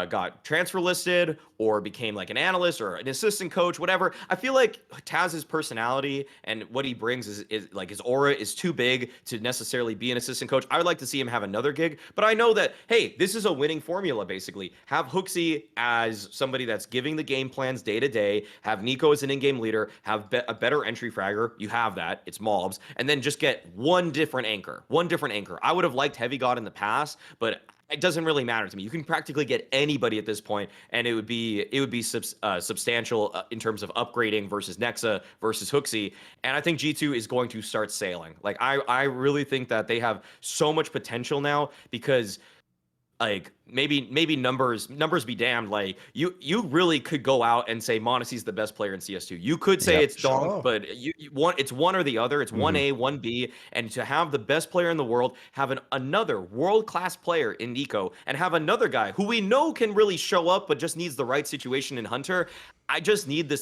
got transfer listed or became like an analyst or an assistant coach, whatever, I feel like TeSES's personality and what he brings is like his aura is too big to necessarily be an assistant coach. I would like to see him have another gig, but I know that, hey, this is a winning formula, basically. Have HooXi as somebody that's giving the game plans day to day, have Nico as an in-game leader, have a better entry fragger. You have that, it's Mobs, and then just get one different anchor. I would have liked HeavyGod in the past, but it doesn't really matter to me. You can practically get anybody at this point, and it would be substantial in terms of upgrading versus Nexa versus HooXi. And I think G2 is going to start sailing. Like, I really think that they have so much potential now because, like, maybe numbers be damned. Like, you really could go out and say m0NESY's the best player in CS2. You could say it's Donk, but it's one or the other. It's 1A, 1B, and to have the best player in the world, have another world-class player in Nico, and have another guy who we know can really show up but just needs the right situation in Hunter. I just need the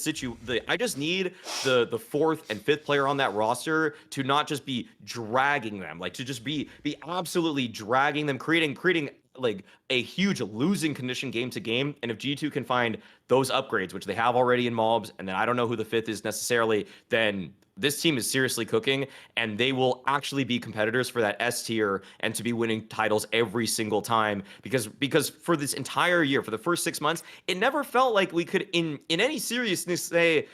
fourth and fifth player on that roster to not just be dragging them, like to just be absolutely dragging them, creating like a huge losing condition game to game. And if G2 can find those upgrades, which they have already in Mobs, and then I don't know who the fifth is necessarily, then this team is seriously cooking, and they will actually be competitors for that S tier and to be winning titles every single time. Because for this entire year, for the first 6 months, it never felt like we could in any seriousness say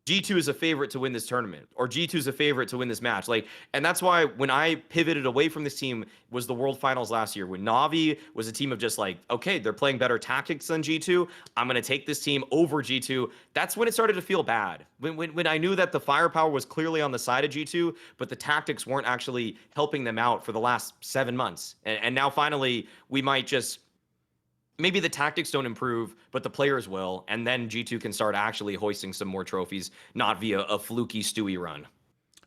G2 is a favorite to win this tournament, or G2 is a favorite to win this match. Like, and that's why when I pivoted away from this team was the World Finals last year, when Na'Vi was a team of just like, okay, they're playing better tactics than G2. I'm going to take this team over G2. That's when it started to feel bad. When I knew that the firepower was clearly on the side of G2, but the tactics weren't actually helping them out for the last 7 months. And now finally, we might just, maybe the tactics don't improve, but the players will, and then G2 can start actually hoisting some more trophies, not via a fluky Stewie run.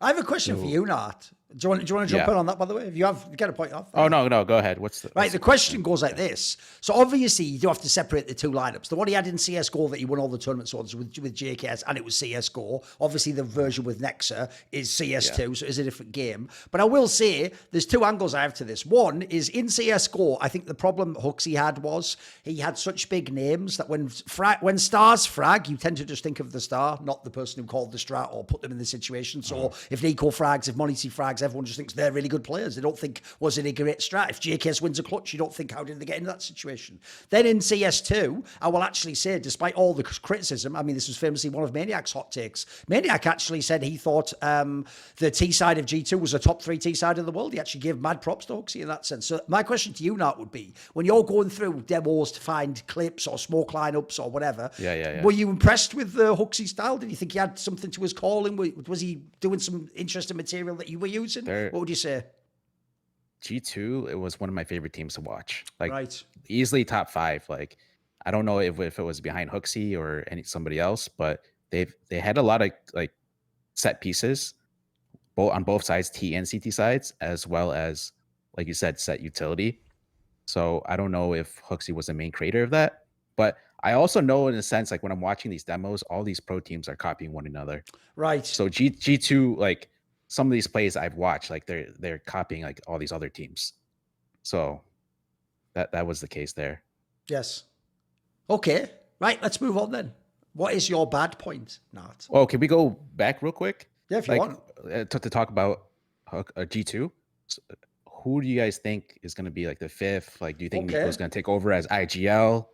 I have a question for you, Nart. Do you want to jump in on that, by the way? If you get a point off. Oh, no, go ahead. What's the question goes like this. So obviously you do have to separate the two lineups. The one he had in CSGO that he won all the tournaments on with JKS, and it was CSGO. Obviously the version with Nexa is CS2, so it's a different game. But I will say there's two angles I have to this. One is in CSGO, I think the problem HooXi had was he had such big names that when stars frag, you tend to just think of the star, not the person who called the strat or put them in the situation. So if Nico frags, if Monty frags, everyone just thinks they're really good players. They don't think, was it a great strat? If JKS wins a clutch, you don't think, how did they get into that situation? Then in CS2, I will actually say, despite all the criticism, I mean, this was famously one of Maniac's hot takes. Maniac actually said he thought the T side of G2 was a top 3 T side in the world. He actually gave mad props to HooXi in that sense. So my question to you, Nart, would be, when you're going through demos to find clips or smoke lineups or whatever, were you impressed with the HooXi style? Did you think he had something to his calling? Was he doing some interesting material that you were using? What would you say? G2, it was one of my favorite teams to watch. Like, easily top 5. Like, I don't know if it was behind HooXi or somebody else, but they had a lot of like set pieces, on both sides, T and CT sides, as well as, like you said, set utility. So I don't know if HooXi was the main creator of that, but I also know in a sense, like when I'm watching these demos, all these pro teams are copying one another. Right. So G2, like, some of these plays I've watched, like they're copying like all these other teams. So that was the case there. Yes. Okay. Right. Let's move on then. What is your bad point, Nart? Oh, can we go back real quick? Yeah, if you want. To talk about G2. So, who do you guys think is going to be like the 5th? Like, do you think Nico's going to take over as IGL?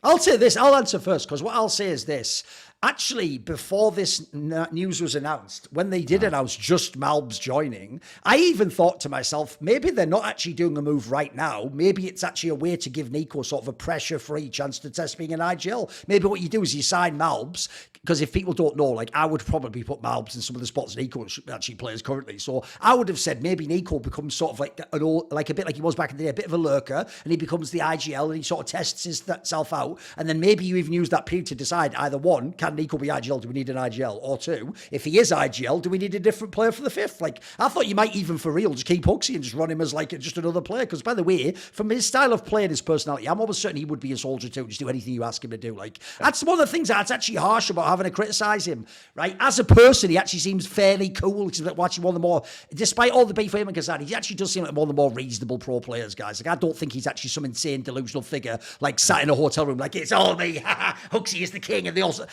I'll say this. I'll answer first, because what I'll say is this. Actually, before this news was announced, when they did announce just Malbs joining, I even thought to myself, maybe they're not actually doing a move right now. Maybe it's actually a way to give Nico sort of a pressure-free chance to test being an IGL. Maybe what you do is you sign Malbs, because if people don't know, like, I would probably put Malbs in some of the spots Nico actually plays currently. So I would have said maybe Nico becomes sort of like a bit like he was back in the day, a bit of a lurker, and he becomes the IGL, and he sort of tests himself out. And then maybe you even use that period to decide either one, can Nico be IGL? Do we need an IGL? Or 2, if he is IGL, do we need a different player for the 5th? Like, I thought you might even for real just keep HooXi and just run him as like just another player. Because by the way, from his style of play and his personality, I'm almost certain he would be a soldier too, just do anything you ask him to do. Like, that's one of the things that's actually harsh about having to criticize him, right? As a person, he actually seems fairly cool. He's watching one of the more, despite all the beef for him and Kjaerbye, he actually does seem like one of the more reasonable pro players, guys. Like, I don't think he's actually some insane delusional figure, like sat in a hotel room, like, it's all me, HooXi is the king, and they also,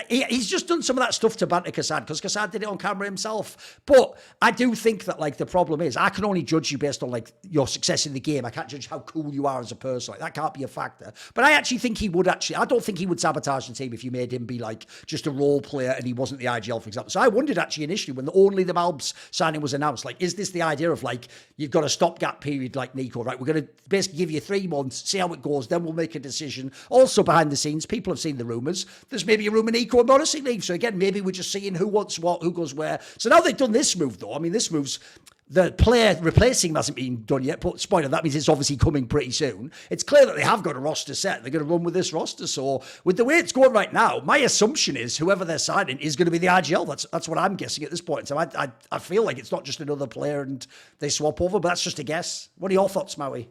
he's just done some of that stuff to banter Kassad, because Kassad did it on camera himself. But I do think that, like, the problem is, I can only judge you based on, like, your success in the game. I can't judge how cool you are as a person. Like, that can't be a factor. But I actually think he would I don't think he would sabotage the team if you made him be, like, just a role player and he wasn't the IGL, for example. So I wondered actually initially when only the Malbs signing was announced, like, is this the idea of, like, you've got a stopgap period like Nico, right? We're going to basically give you 3 months, see how it goes, then we'll make a decision. Also behind the scenes, people have seen the rumours. There's maybe a rumour Nico and MauiSnake leave. So again, maybe we're just seeing who wants what, who goes where. So now they've done this move, though. I mean, this move's, the player replacing him hasn't been done yet, but spoiler, that means it's obviously coming pretty soon. It's clear that they have got a roster set. They're going to run with this roster. So with the way it's going right now, my assumption is whoever they're signing is going to be the IGL. That's what I'm guessing at this point. So I feel like it's not just another player and they swap over, but that's just a guess. What are your thoughts, Maui?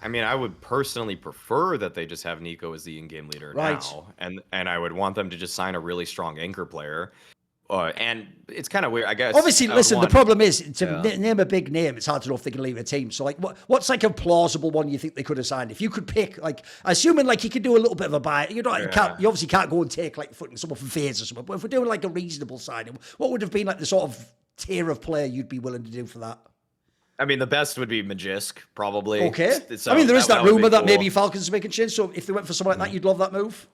I mean, I would personally prefer that they just have Nico as the in-game leader now, and I would want them to just sign a really strong anchor player. And it's kind of weird, I guess. Obviously, listen, the problem is to name a big name, it's hard to know if they can leave a team. So, like, what's like a plausible one you think they could have signed? If you could pick, like, assuming like you could do a little bit of a buy, you obviously can't go and take like someone from FaZe or something. But if we're doing like a reasonable signing, what would have been like the sort of tier of player you'd be willing to do for that? I mean, the best would be Magisk, probably. Okay. So I mean, there is that rumor that cool. maybe Falcons are making change. So if they went for someone like that, you'd love that move.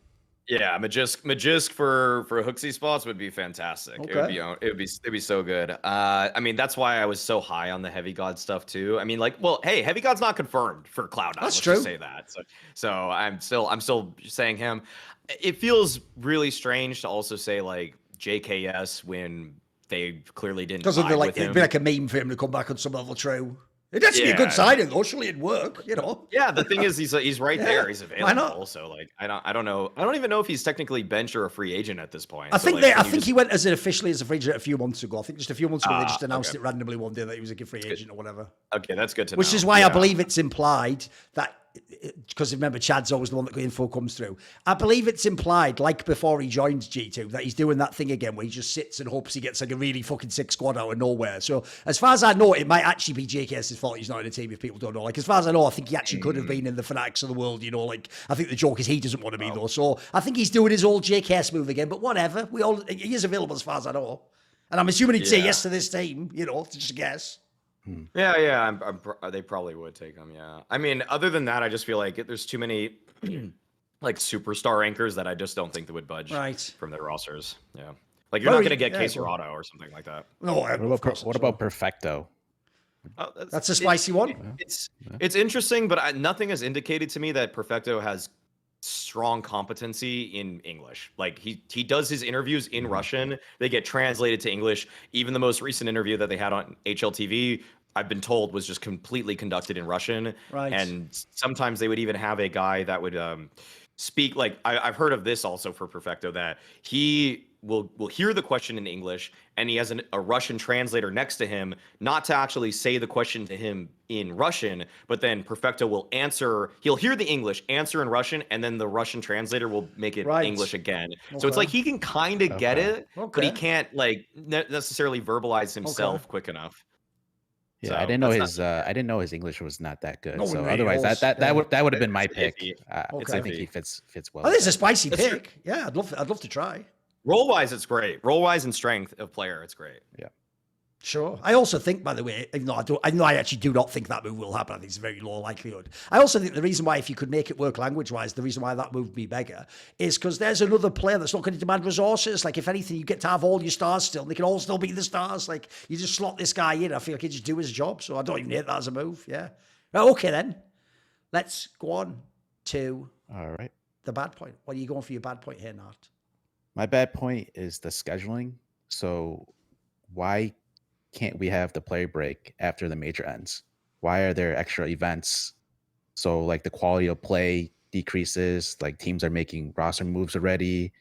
Yeah, Magisk for HooXi spots would be fantastic. Okay. It'd be so good. I mean, that's why I was so high on the HeavyGod stuff too. I mean, like, well, hey, HeavyGod's not confirmed for Cloud9. That's Let's true. Just say that. So I'm still saying him. It feels really strange to also say like JKS when they clearly didn't. Because it'd be like a meme for him to come back on some level. True. It'd actually be a good Yeah. signing, though. Surely it'd work, you know. Yeah, the thing is, he's right Yeah, there. He's why not? available. So like, I don't know. I don't even know if he's technically benched or a free agent at this point. I So, think like, they, can I you think just- he went as officially as a free agent a few months ago. I think just a few months ago they just announced okay. it randomly one day that he was a free agent or whatever. Okay, that's good to know. Which is why I Yeah. believe it's implied that, because remember, Chad's always the one that the info comes through. I believe it's implied, like before he joined G2, that he's doing that thing again where he just sits and hopes he gets like a really fucking sick squad out of nowhere. So as far as I know, it might actually be JKS's fault he's not in a team if people don't know. Like, as far as I know, I think he actually could have been in the Fanatics of the world, you know, like, I think the joke is he doesn't want to be though. So I think he's doing his old JKS move again, but whatever. He is available as far as I know. And I'm assuming he'd say yes to this team, you know, to just guess. Yeah. They probably would take him. Yeah. I mean, other than that, I just feel like there's too many like superstar anchors that I just don't think that would budge from their rosters. Yeah. Like you're not going to get Kjaerbye or something like that. No, What about Perfecto? Oh, that's a spicy one. It's interesting, but nothing has indicated to me that Perfecto has strong competency in English. Like he does his interviews in Russian. They get translated to English. Even the most recent interview that they had on HLTV, I've been told, was just completely conducted in Russian. Right. And sometimes they would even have a guy that would speak, like I've heard of this also for Perfecto, that he will hear the question in English and he has a Russian translator next to him, not to actually say the question to him in Russian, but then Perfecto will answer. He'll hear the English, answer in Russian, and then the Russian translator will make it English again. So it's like he can kind of get it, but he can't like necessarily verbalize himself quick enough. Yeah, So I didn't know his English was not that good. No, so it otherwise, was. that would have been my pick. iffy. I think he fits well. Oh, this is a spicy That's true. pick. Yeah, I'd love to try. Role wise, it's great. Role wise and strength of player, it's great. Yeah. Sure. I also think, by the way, even though I actually do not think that move will happen. I think it's a very low likelihood. I also think the reason why, if you could make it work language-wise, the reason why that move would be bigger is because there's another player that's not going to demand resources. Like, if anything, you get to have all your stars still. They can all still be the stars. Like, you just slot this guy in. I feel like he just do his job. So I don't even hate that as a move. Yeah. Right, okay, then. Let's go on to All right. the bad point. What are you going for your bad point here, Nart? My bad point is the scheduling. So why can't we have the player break after the major ends? Why are there extra events? So like the quality of play decreases, like teams are making roster moves already.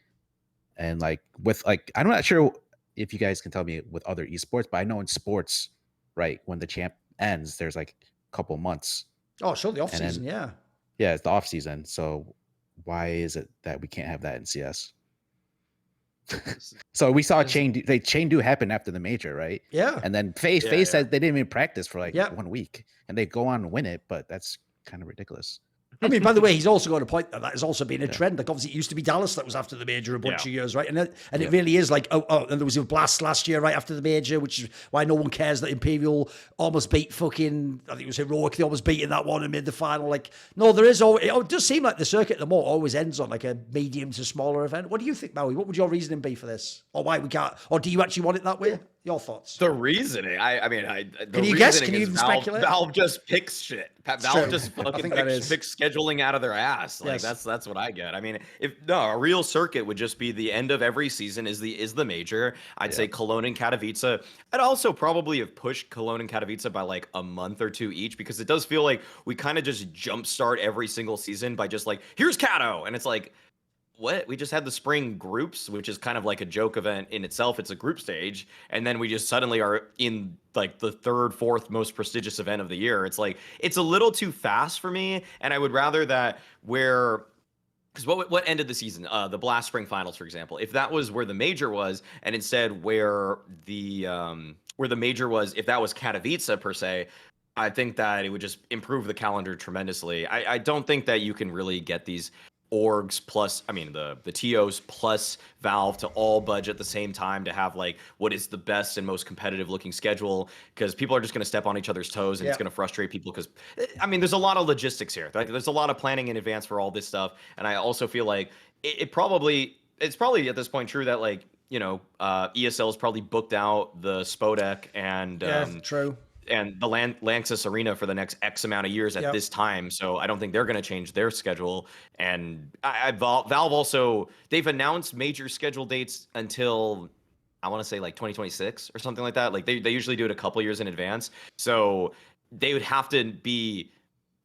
And like with like, I'm not sure if you guys can tell me with other esports, but I know in sports, right, when the champ ends, there's like a couple months. Oh, sure, the And offseason, then- yeah. Yeah, it's the off season. So why is it that we can't have that in CS? So we saw chain do happen after the major, right? Yeah. And then FaZe said they didn't even practice for like Yeah. 1 week, and they go on and win it, but that's kind of ridiculous. I mean, by the way, he's also got a point that has also been a trend. Like, obviously, it used to be Dallas that was after the major a bunch of years, right? And it really is like, and there was a blast last year right after the major, which is why no one cares that Imperial almost beat fucking, I think it was Heroic, they almost beat in that one and made the final. Like, no, there is always, it does seem like the circuit the more always ends on like a medium to smaller event. What do you think, Maui? What would your reasoning be for this? Or why we can't, or do you actually want it that way? Your thoughts? The reasoning, Can you guess? Can you even speculate? Valve just picks shit. Valve true. just I fucking think that is. picks scheduling out of their ass. Like Yes. that's what I get. I mean, a real circuit would just be the end of every season is the major. I'd say Cologne and Katowice. I'd also probably have pushed Cologne and Katowice by like a month or two each, because it does feel like we kind of just jumpstart every single season by just like, here's Kato, and it's like, what? We just had the spring groups, which is kind of like a joke event in itself. It's a group stage. And then we just suddenly are in like the third, fourth most prestigious event of the year. It's like, it's a little too fast for me. And I would rather that because what ended the season? The Blast Spring Finals, for example. If that was where the major was, and instead where the major was, if that was Katowice per se, I think that it would just improve the calendar tremendously. I don't think that you can really get these orgs plus, I mean, the TOs plus Valve to all budge at the same time to have like what is the best and most competitive looking schedule, because people are just going to step on each other's toes and it's going to frustrate people, because I mean, there's a lot of logistics here. Like, there's a lot of planning in advance for all this stuff. And I also feel like it's probably at this point true that like, you know, ESL has probably booked out the Spodek and true. And the Lanxess Arena for the next X amount of years at this time. So I don't think they're going to change their schedule. And Valve also, they've announced major schedule dates until, I want to say like 2026 or something like that. Like they usually do it a couple years in advance. So they would have to be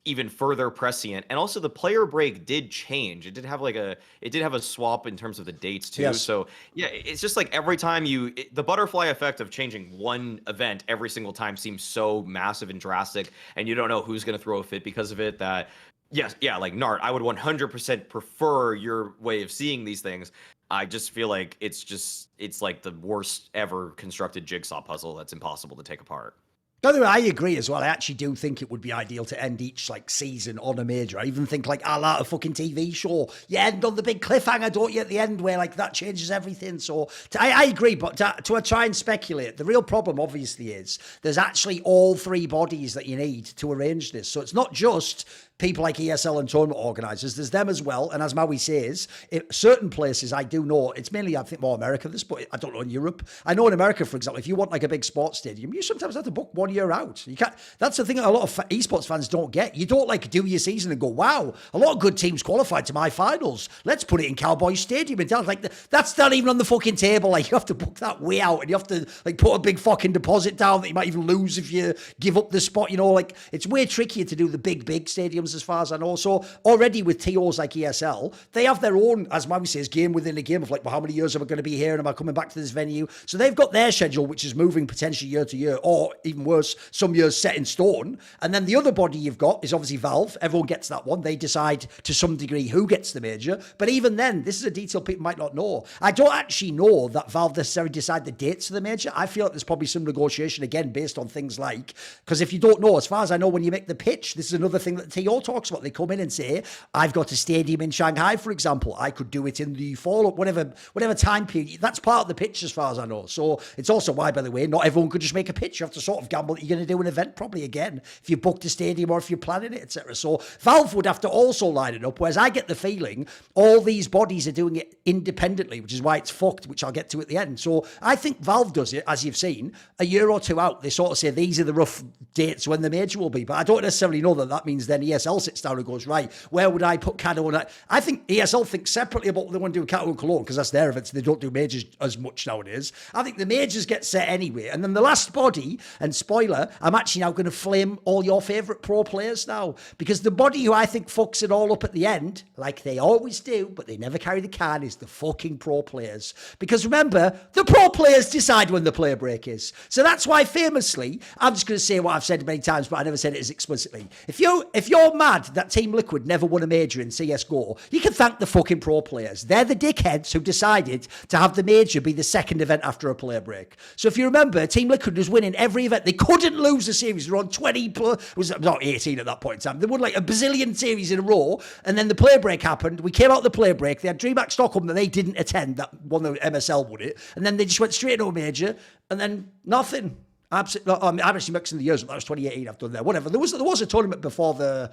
even further prescient. And also the player break did change. It did have a swap in terms of the dates too. Yes. So yeah, it's just like every time the butterfly effect of changing one event every single time seems so massive and drastic, and you don't know who's going to throw a fit because of it. That yes, yeah, like Nart, I would 100% prefer your way of seeing these things. I just feel like it's like the worst ever constructed jigsaw puzzle that's impossible to take apart. By the way, I agree as well. I actually do think it would be ideal to end each like season on a major. I even think like a fucking TV show. You end on the big cliffhanger, don't you, at the end where like that changes everything. So I agree, but to try and speculate, the real problem obviously is there's actually all three bodies that you need to arrange this. So it's not just people like ESL and tournament organisers, there's them as well. And as Maui says, in certain places I do know, it's mainly, I think, more America, this, but I don't know in Europe. I know in America, for example, if you want like a big sports stadium, you sometimes have to book 1 year out. You can't, that's the thing that a lot of esports fans don't get. You don't like do your season and go, wow, a lot of good teams qualified to my finals. Let's put it in Kjaerbye Stadium. And like that's not even on the fucking table. Like you have to book that way out and you have to like put a big fucking deposit down that you might even lose if you give up the spot. You know, like it's way trickier to do the big stadiums as far as I know. So already with TOs like ESL, they have their own, as Maui says, game within a game of like, well, how many years am I going to be here and am I coming back to this venue? So they've got their schedule, which is moving potentially year to year, or even worse, some years set in stone. And then the other body you've got is obviously Valve. Everyone gets that one. They decide to some degree who gets the major. But even then, this is a detail people might not know. I don't actually know that Valve necessarily decide the dates of the major. I feel like there's probably some negotiation again based on things like, because if you don't know, as far as I know, when you make the pitch, this is another thing that TO talks about. They come in and say, I've got a stadium in Shanghai, for example. I could do it in the fall, whatever time period. That's part of the pitch as far as I know. So it's also why, by the way, not everyone could just make a pitch. You have to sort of gamble that you're going to do an event probably again if you booked a stadium or if you're planning it, etc. So Valve would have to also line it up, whereas I get the feeling all these bodies are doing it independently, which is why it's fucked, which I'll get to at the end. So I think Valve does it, as you've seen, a year or two out. They sort of say these are the rough dates when the major will be, but I don't necessarily know that means then ESL sits down and goes, right, where would I put Cado on that? I think ESL thinks separately about what they want to do with Cado and Cologne, because that's their events. They don't do majors as much nowadays. I think the majors get set anyway. And then the last body, and spoiler, I'm actually now going to flame all your favourite pro players now, because the body who I think fucks it all up at the end, like they always do, but they never carry the can, is the fucking pro players. Because remember, the pro players decide when the player break is. So that's why famously, I'm just going to say what I've said many times, but I never said it as explicitly. If you're mad that Team Liquid never won a major in CSGO, you can thank the fucking pro players. They're the dickheads who decided to have the major be the second event after a player break. So if you remember, Team Liquid was winning every event. They couldn't lose a series. They were on 20 plus, it was not 18 at that point in time. They won like a bazillion series in a row, and then the player break happened. We came out the player break. They had DreamHack Stockholm that they didn't attend, that one that MSL won it, and then they just went straight into a major, and then nothing. Absolutely. I'm actually mixing the years, but that was 2018 I've done there. Whatever. There was a tournament before the...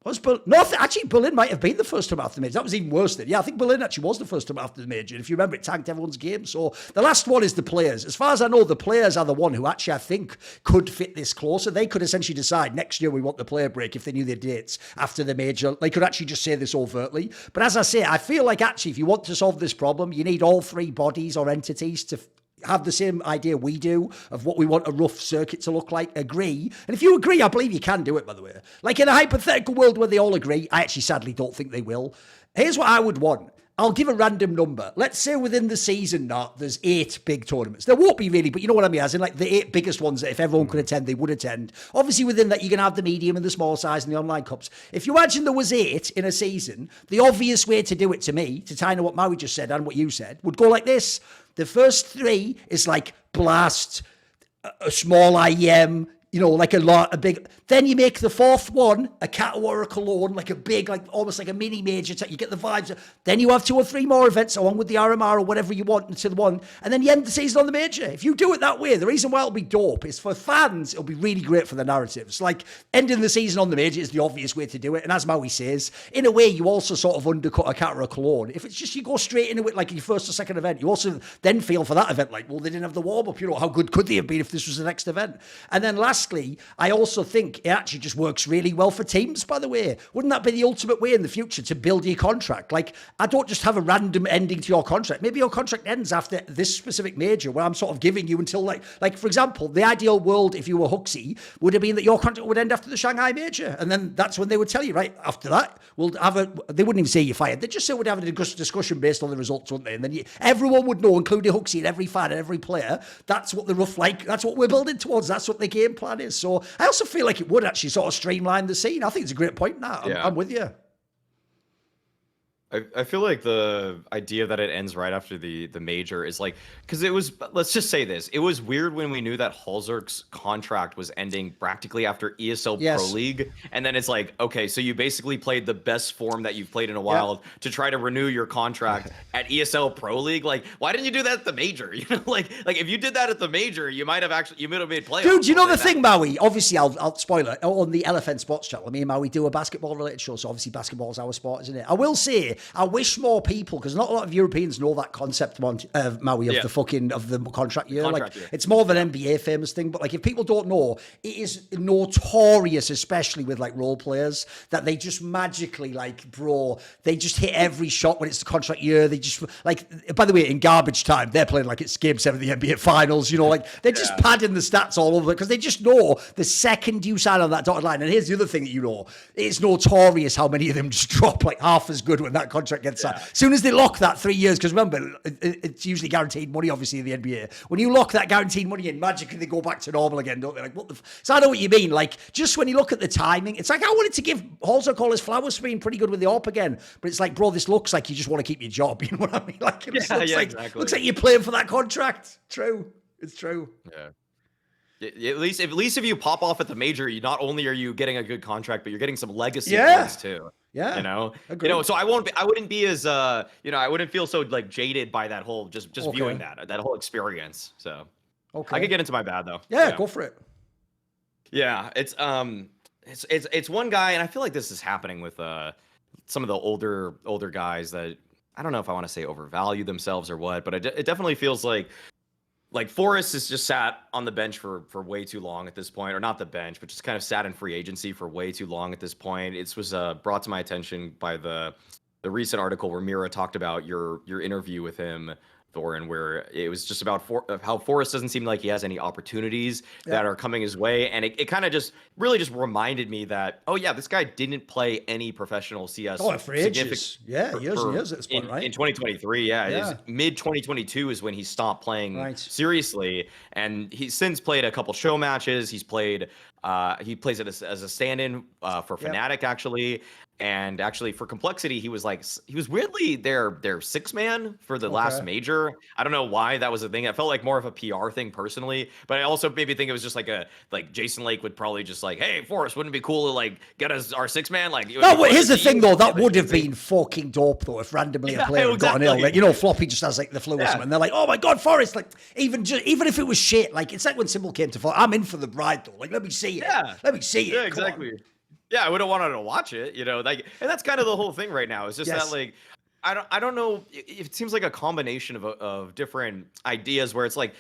Actually, Berlin might have been the first time after the major. That was even worse then. Yeah, I think Berlin actually was the first time after the major. And if you remember, it tanked everyone's game. So the last one is the players. As far as I know, the players are the one who actually, I think, could fit this closer. They could essentially decide next year we want the player break if they knew their dates after the major. They could actually just say this overtly. But as I say, I feel like actually, if you want to solve this problem, you need all three bodies or entities to have the same idea we do of what we want a rough circuit to look like, agree. And if you agree, I believe you can do it, by the way. Like in a hypothetical world where they all agree, I actually sadly don't think they will. Here's what I would want. I'll give a random number. Let's say within the season, there's 8 big tournaments. There won't be really, but you know what I mean? As in like the 8 biggest ones that if everyone could attend, they would attend. Obviously within that, you're going to have the medium and the small size and the online cups. If you imagine there was 8 in a season, the obvious way to do it to me, to tie into what Maui just said and what you said, would go like this. The first 3 is like Blast, a small IEM, like a big. Then you make the 4th one a Kato or a Cologne, like a big, like almost like a mini major. You get the vibes. Then you have 2 or 3 more events along with the RMR or whatever you want into the one, and then you end the season on the major. If you do it that way, the reason why it'll be dope is for fans. It'll be really great for the narratives. Like ending the season on the major is the obvious way to do it, and as Maui says, in a way you also sort of undercut a Kato or a Cologne. If it's just you go straight into it like your first or second event, you also then feel for that event like, well, they didn't have the warm up. How good could they have been if this was the next event? And then lastly, lastly, I also think it actually just works really well for teams, by the way. Wouldn't that be the ultimate way in the future to build your contract? Like, I don't just have a random ending to your contract. Maybe your contract ends after this specific major where I'm sort of giving you until like for example, the ideal world, if you were HooXi, would have been that your contract would end after the Shanghai major. And then that's when they would tell you, right, after that, they wouldn't even say you're fired. They just say we'd have a discussion based on the results, wouldn't they? And then everyone would know, including HooXi and every fan and every player, that's what that's what we're building towards. That's what the game plan is. So I also feel like it would actually sort of streamline the scene. I think it's a great point now. I'm with you. I feel like the idea that it ends right after the major is like, because it was, let's just say this, it was weird when we knew that Halzerk's contract was ending practically after ESL Pro League, and then it's like, okay, so you basically played the best form that you've played in a while to try to renew your contract at ESL Pro League. Like, why didn't you do that at the major? You know, like if you did that at the major, you might have made playoffs. Dude, you know the thing, Maui? Obviously, I'll spoil it on the LFN Sports channel. Me and Maui do a basketball related show, so obviously basketball is our sport, isn't it? I will say, I wish more people, because not a lot of Europeans know that concept, Maui, of the contract year. It's more of an NBA famous thing, but like if people don't know, it is notorious, especially with like role players, that they just magically they just hit every shot when it's the contract year. They just like, by the way, in garbage time, they're playing like it's game 7 of the NBA finals, you know, like they're just padding the stats all over because they just know the second you sign on that dotted line. And here's the other thing that you know, it's notorious how many of them just drop like half as good when that contract gets signed. As soon as they lock that 3 years, because remember, it's usually guaranteed money, obviously, in the NBA. When you lock that guaranteed money in, magically they go back to normal again, don't they? Like, what the So I know what you mean. Like, just when you look at the timing, it's like I wanted to give Halzerk all his flowers for being pretty good with the AWP again, but it's like, bro, this looks like you just want to keep your job. You know what I mean? Like, it looks like you're playing for that contract. True. It's true. Yeah. At least if you pop off at the major, not only are you getting a good contract, but you're getting some legacy points too. Yeah. You know? Agreed. You know, so I wouldn't be as I wouldn't feel so like jaded by that whole just viewing that whole experience. So I could get into my bad though. Yeah, go for it. Yeah, it's one guy, and I feel like this is happening with some of the older guys that I don't know if I want to say overvalue themselves or what, but it definitely feels like f0rest's has just sat on the bench for way too long at this point, or not the bench, but just kind of sat in free agency for way too long at this point. It was brought to my attention by the recent article where Mira talked about your interview with him, Thorin, where it was just about how f0rest doesn't seem like he has any opportunities that are coming his way. And it kind of just really just reminded me that, oh yeah, this guy didn't play any professional CS. Oh, for ages. Yeah, years and years at this point, right? In 2023, mid 2022 is when he stopped playing seriously. And he's since played a couple show matches. He's played, he plays it as a stand-in for Fnatic, actually. And actually, for Complexity, he was weirdly their sixth man for the last major. I don't know why that was a thing. It felt like more of a PR thing personally, but I also maybe think it was just like Jason Lake would probably just like, hey, f0rest, wouldn't it be cool to like get us our sixth man? Like, no, here's the thing though, that would have been fucking dope though if randomly a player had gotten ill. Like, you know, Floppy just has like the flu or something. And they're like, oh my god, f0rest, like even if it was shit, like it's like when Symbol came to f0rest, I'm in for the ride though. Like, let me see it. Let me see it. Yeah, exactly. Yeah, I would have wanted to watch it, you know, like, and that's kind of the whole thing right now. It's just that, like, I don't know. It seems like a combination of different ideas where it's like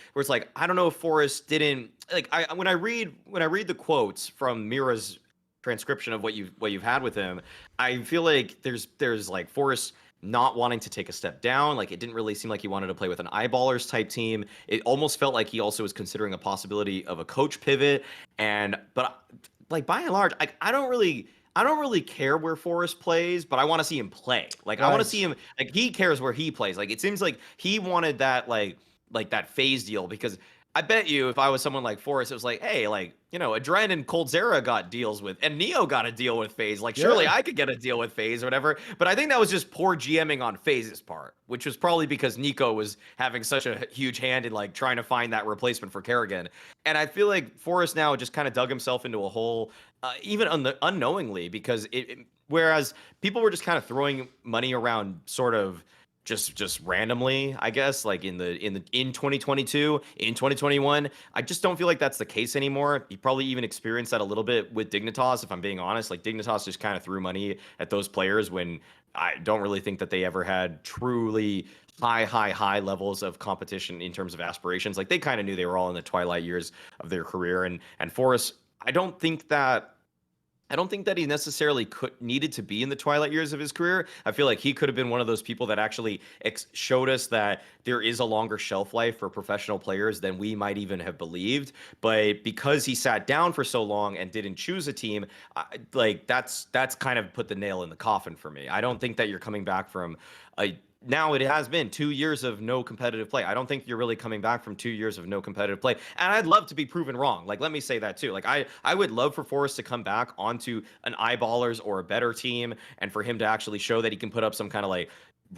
I don't know if f0rest didn't like. When I read the quotes from Mira's transcription of what you've had with him, I feel like there's like f0rest not wanting to take a step down. Like, it didn't really seem like he wanted to play with an eyeballers type team. It almost felt like he also was considering a possibility of a coach pivot, but. Like, by and large, I don't really care where f0rest plays, but I want to see him play. Like, I want to see him. Like, he cares where he plays. Like, it seems like he wanted that like that phase deal, because I bet you if I was someone like f0rest, it was like, hey, like, you know, Adren and Coldzera got deals with, and Neo got a deal with FaZe. Like, surely I could get a deal with FaZe or whatever. But I think that was just poor GMing on FaZe's part, which was probably because Nico was having such a huge hand in like trying to find that replacement for Kerrigan. And I feel like f0rest now just kind of dug himself into a hole, even unknowingly, because whereas people were just kind of throwing money around sort of just randomly, I guess, like in 2022, in 2021. I just don't feel like that's the case anymore. You probably even experienced that a little bit with Dignitas, if I'm being honest. Like Dignitas just kind of threw money at those players when I don't really think that they ever had truly high levels of competition in terms of aspirations. Like they kind of knew they were all in the twilight years of their career. And f0rest, I don't think that he necessarily needed to be in the twilight years of his career. I feel like he could have been one of those people that actually showed us that there is a longer shelf life for professional players than we might even have believed. But because he sat down for so long and didn't choose a team, like that's kind of put the nail in the coffin for me. I don't think that you're coming back from now it has been 2 years of no competitive play. I don't think you're really coming back from 2 years of no competitive play. And I'd love to be proven wrong. Like, let me say that too. Like, I would love for f0rest to come back onto an Eyeballers or a better team and for him to actually show that he can put up some kind of like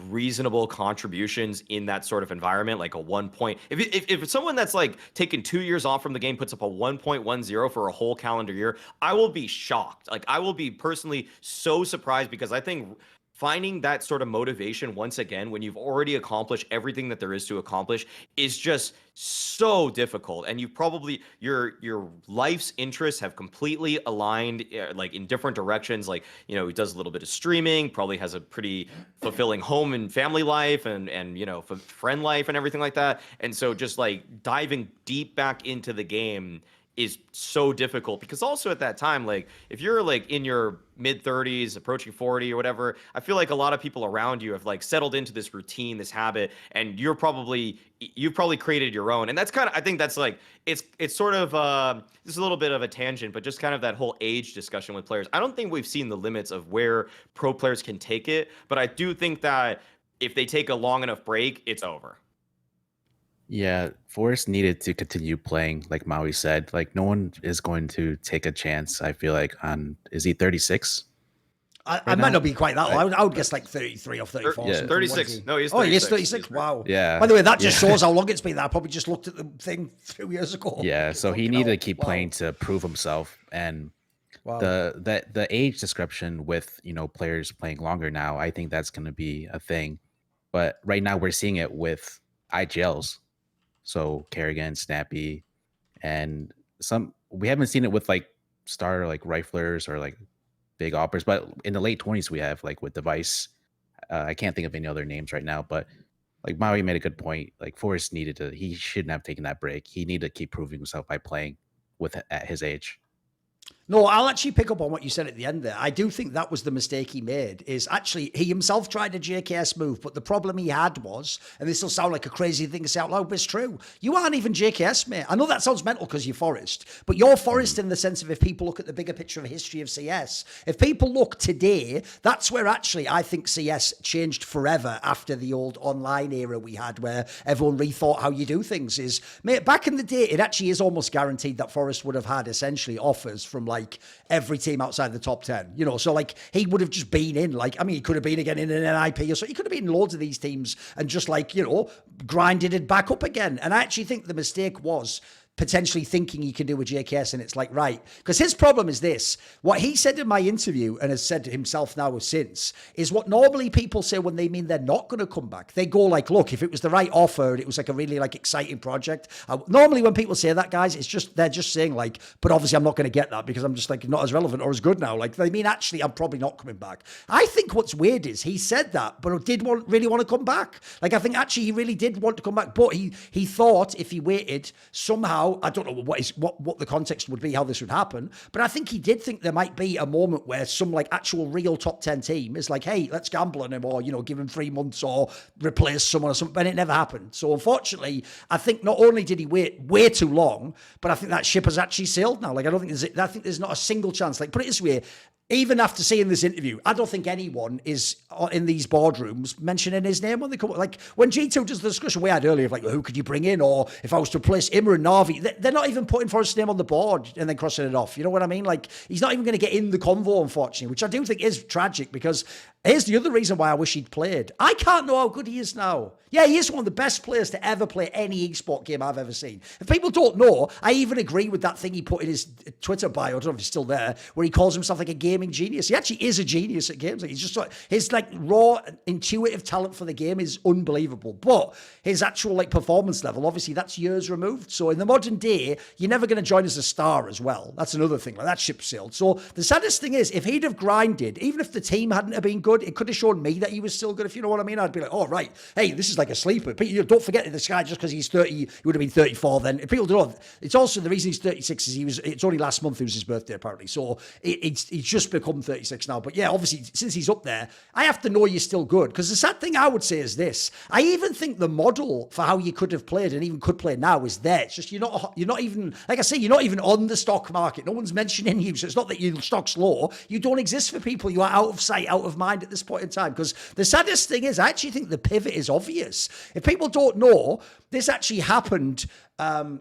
reasonable contributions in that sort of environment, like a 1 point. If someone that's like taken 2 years off from the game puts up a 1.10 for a whole calendar year, I will be shocked. Like, I will be personally so surprised because I think finding that sort of motivation once again when you've already accomplished everything that there is to accomplish is just so difficult. And you've probably your life's interests have completely aligned like in different directions. Like, you know, he does a little bit of streaming, probably has a pretty fulfilling home and family life and you know, friend life and everything like that. And so just like diving deep back into the game is so difficult because also at that time, like if you're like in your mid 30s approaching 40 or whatever, I feel like a lot of people around you have like settled into this routine, this habit, and you've probably created your own. And that's kind of, I think that's like it's sort of this is a little bit of a tangent, but just kind of that whole age discussion with players. I don't think we've seen the limits of where pro players can take it, but I do think that if they take a long enough break, it's over. Yeah, f0rest needed to continue playing, like Maui said. Like, no one is going to take a chance, I feel like, on, is he 36? I might not be quite that low. I would guess like 33 or 34. Yeah. 36. No, he's 36. Oh, he is 36. Wow. Yeah. By the way, that just shows how long it's been. I probably just looked at the thing 2 years ago. Yeah, so he needed to keep playing to prove himself. And the age description with, you know, players playing longer now, I think that's going to be a thing. But right now we're seeing it with IGLs. So Kerrigan, Snappy, and we haven't seen it with like starter like riflers or like big operas, but in the late 20s we have like with Device. I can't think of any other names right now, but like Maui made a good point. Like f0rest he shouldn't have taken that break. He needed to keep proving himself by playing at his age. No, I'll actually pick up on what you said at the end there. I do think that was the mistake he made, is actually he himself tried a JKS move, but the problem he had was, and this will sound like a crazy thing to say out loud, but it's true. You aren't even JKS, mate. I know that sounds mental because you're f0rest, but you're f0rest in the sense of if people look at the bigger picture of history of CS, if people look today, that's where actually I think CS changed forever after the old online era we had where everyone rethought how you do things. Is, mate, back in the day, it actually is almost guaranteed that f0rest would have had essentially offers from like every team outside the top 10, you know, so like he would have just been in, like, I mean, he could have been again in an NIP or so. He could have been in loads of these teams and just like, you know, grinded it back up again. And I actually think the mistake was potentially thinking he can do a JKS, and it's like, right, because his problem is this, what he said in my interview and has said to himself now since, is what normally people say when they mean they're not going to come back. They go like, look, if it was the right offer and it was like a really like exciting project, normally when people say that, guys, it's just, they're just saying like, but obviously I'm not going to get that because I'm just like not as relevant or as good now. Like they mean, actually, I'm probably not coming back. I think what's weird is he said that, but really want to come back. Like I think actually he really did want to come back, but he thought if he waited somehow, I don't know what the context would be, how this would happen, but I think he did think there might be a moment where some like actual real top 10 team is like, hey, let's gamble on him, or, you know, give him 3 months or replace someone or something, but it never happened. So unfortunately, I think not only did he wait way too long, but I think that ship has actually sailed now. Like I think there's not a single chance. Like put it this way, even after seeing this interview, I don't think anyone is in these boardrooms mentioning his name when they come. Like when G2 does the discussion we had earlier of like, well, who could you bring in, or if I was to replace Immer and Na'Vi, they're not even putting f0rest's name on the board and then crossing it off. You know what I mean? Like he's not even going to get in the convo, unfortunately, which I do think is tragic, because here's the other reason why I wish he'd played. I can't know how good he is now. Yeah, he is one of the best players to ever play any esport game I've ever seen. If people don't know, I even agree with that thing he put in his Twitter bio, I don't know if it's still there, where he calls himself like a game gaming genius. He actually is a genius at games. Like, he's just his like raw, intuitive talent for the game is unbelievable. But his actual like performance level, obviously, that's years removed. So in the modern day, you're never going to join as a star as well. That's another thing. Like that ship sailed. So the saddest thing is, if he'd have grinded, even if the team hadn't have been good, it could have shown me that he was still good. If you know what I mean, I'd be like, oh right, hey, this is like a sleeper. But don't forget this guy, just because he's 30, he would have been 34 then. If people don't know, it's also the reason he's 36 is it's only last month it was his birthday apparently. So he's just become 36 now. But yeah, obviously since he's up there, I have to know you're still good. Because the sad thing I would say is this: I even think the model for how you could have played and even could play now is there. It's just you're not even, like I say, you're not even on the stock market. No one's mentioning you. So it's not that your stock's low. You don't exist for people. You are out of sight, out of mind at this point in time. Because the saddest thing is, I actually think the pivot is obvious. If people don't know, this actually happened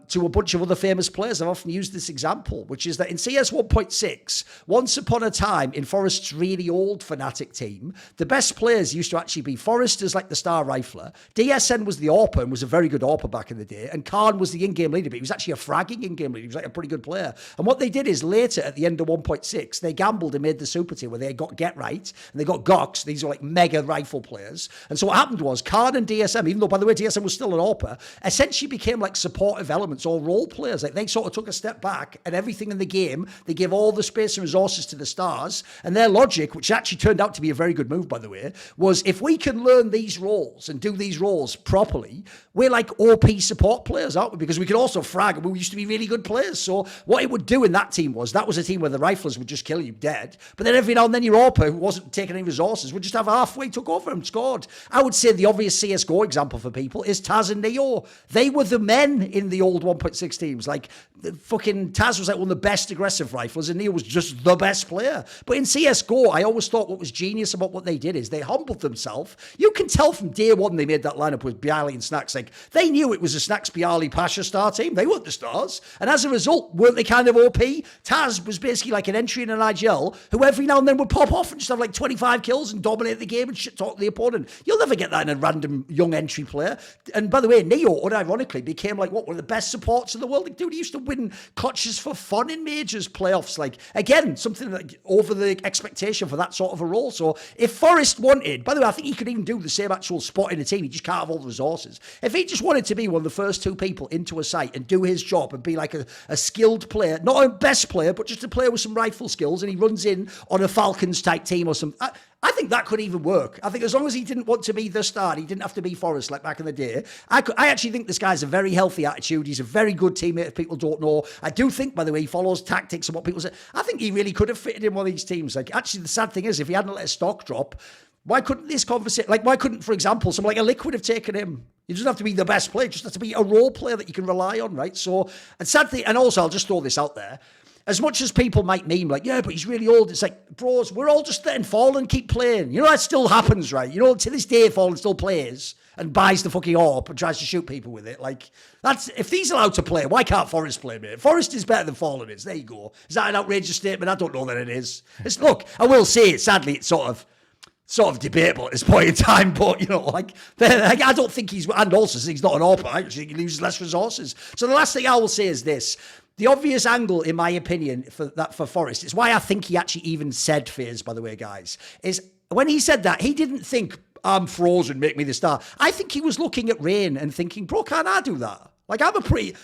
to a bunch of other famous players. I've often used this example, which is that in CS 1.6, once upon a time in f0rest's really old Fnatic team, the best players used to actually be f0rest as like the star rifler, DSN was the AWPer and was a very good AWPer back in the day, and Khan was the in-game leader, but he was actually a fragging in-game leader. He was like a pretty good player. And what they did is later at the end of 1.6, they gambled and made the super team where they got Get Right and they got Gox. These were like mega rifle players. And so what happened was Khan and DSM, even though by the way DSM was still an AWPer, essentially became like supportive elements or role players. Like they sort of took a step back, and everything in the game, they give all the space and resources to the stars. And their logic, which actually turned out to be a very good move, by the way, was if we can learn these roles and do these roles properly, we're like OP support players, aren't we? Because we could also frag, and we used to be really good players. So what it would do in that team was, that was a team where the riflers would just kill you dead. But then every now and then your AWPer, who wasn't taking any resources, would just have halfway took over and scored. I would say the obvious CSGO example for people is TeSeS and Neo. They were the men in the old 1.6 teams. Like, the fucking TeSeS was like one of the best aggressive riflers, and Neo was just the best player. But in CSGO, I always thought what was genius about what they did is they humbled themselves. You can tell from day one they made that lineup with Bialy and Snacks. Like, they knew it was a Snacks, Bialy, Pasha star team. They weren't the stars. And as a result, weren't they kind of OP? TeSeS was basically like an entry in an IGL who every now and then would pop off and just have like 25 kills and dominate the game and shit talk the opponent. You'll never get that in a random young entry player. And by the way, Neo, unironically, became like one of the best supports in the world. Like, dude, he used to win clutches for fun in majors playoffs. Like, again, something like over the expectation for that sort of a role. So if f0rest wanted, by the way, I think he could even do the same actual spot in a team. He just can't have all the resources. If he just wanted to be one of the first two people into a site and do his job and be like a skilled player, not a best player, but just a player with some rifle skills, and he runs in on a Falcons type team or something, I think that could even work. I think as long as he didn't want to be the star, he didn't have to be f0rest like back in the day. I actually think this guy's a very healthy attitude. He's a very good teammate if people don't know. I do think, by the way, he follows tactics and what people say. I think he really could have fitted in one of these teams. Like, actually, the sad thing is, if he hadn't let his stock drop, why couldn't this conversation, like, why couldn't, for example, someone like a Liquid have taken him? He doesn't have to be the best player, just has to be a role player that you can rely on, right? So, and sad thing, and also I'll just throw this out there. As much as people might meme like, yeah, but he's really old. It's like, bros, we're all just letting Fallen keep playing. You know, that still happens, right? You know, to this day, Fallen still plays and buys the fucking AWP and tries to shoot people with it. Like, that's, if he's allowed to play, why can't f0rest play, mate? f0rest is better than Fallen is. There you go. Is that an outrageous statement? I don't know that it is. Look, I will say it, sadly, it's sort of debatable at this point in time, but, you know, like, I don't think he's, and also he's not an AWPer. I actually think he loses less resources. So the last thing I will say is this. The obvious angle, in my opinion, for f0rest, it's why I think he actually even said FaZe, by the way, guys, is when he said that, he didn't think, I'm frozen, make me the star. I think he was looking at Rain and thinking, bro, can't I do that? Like,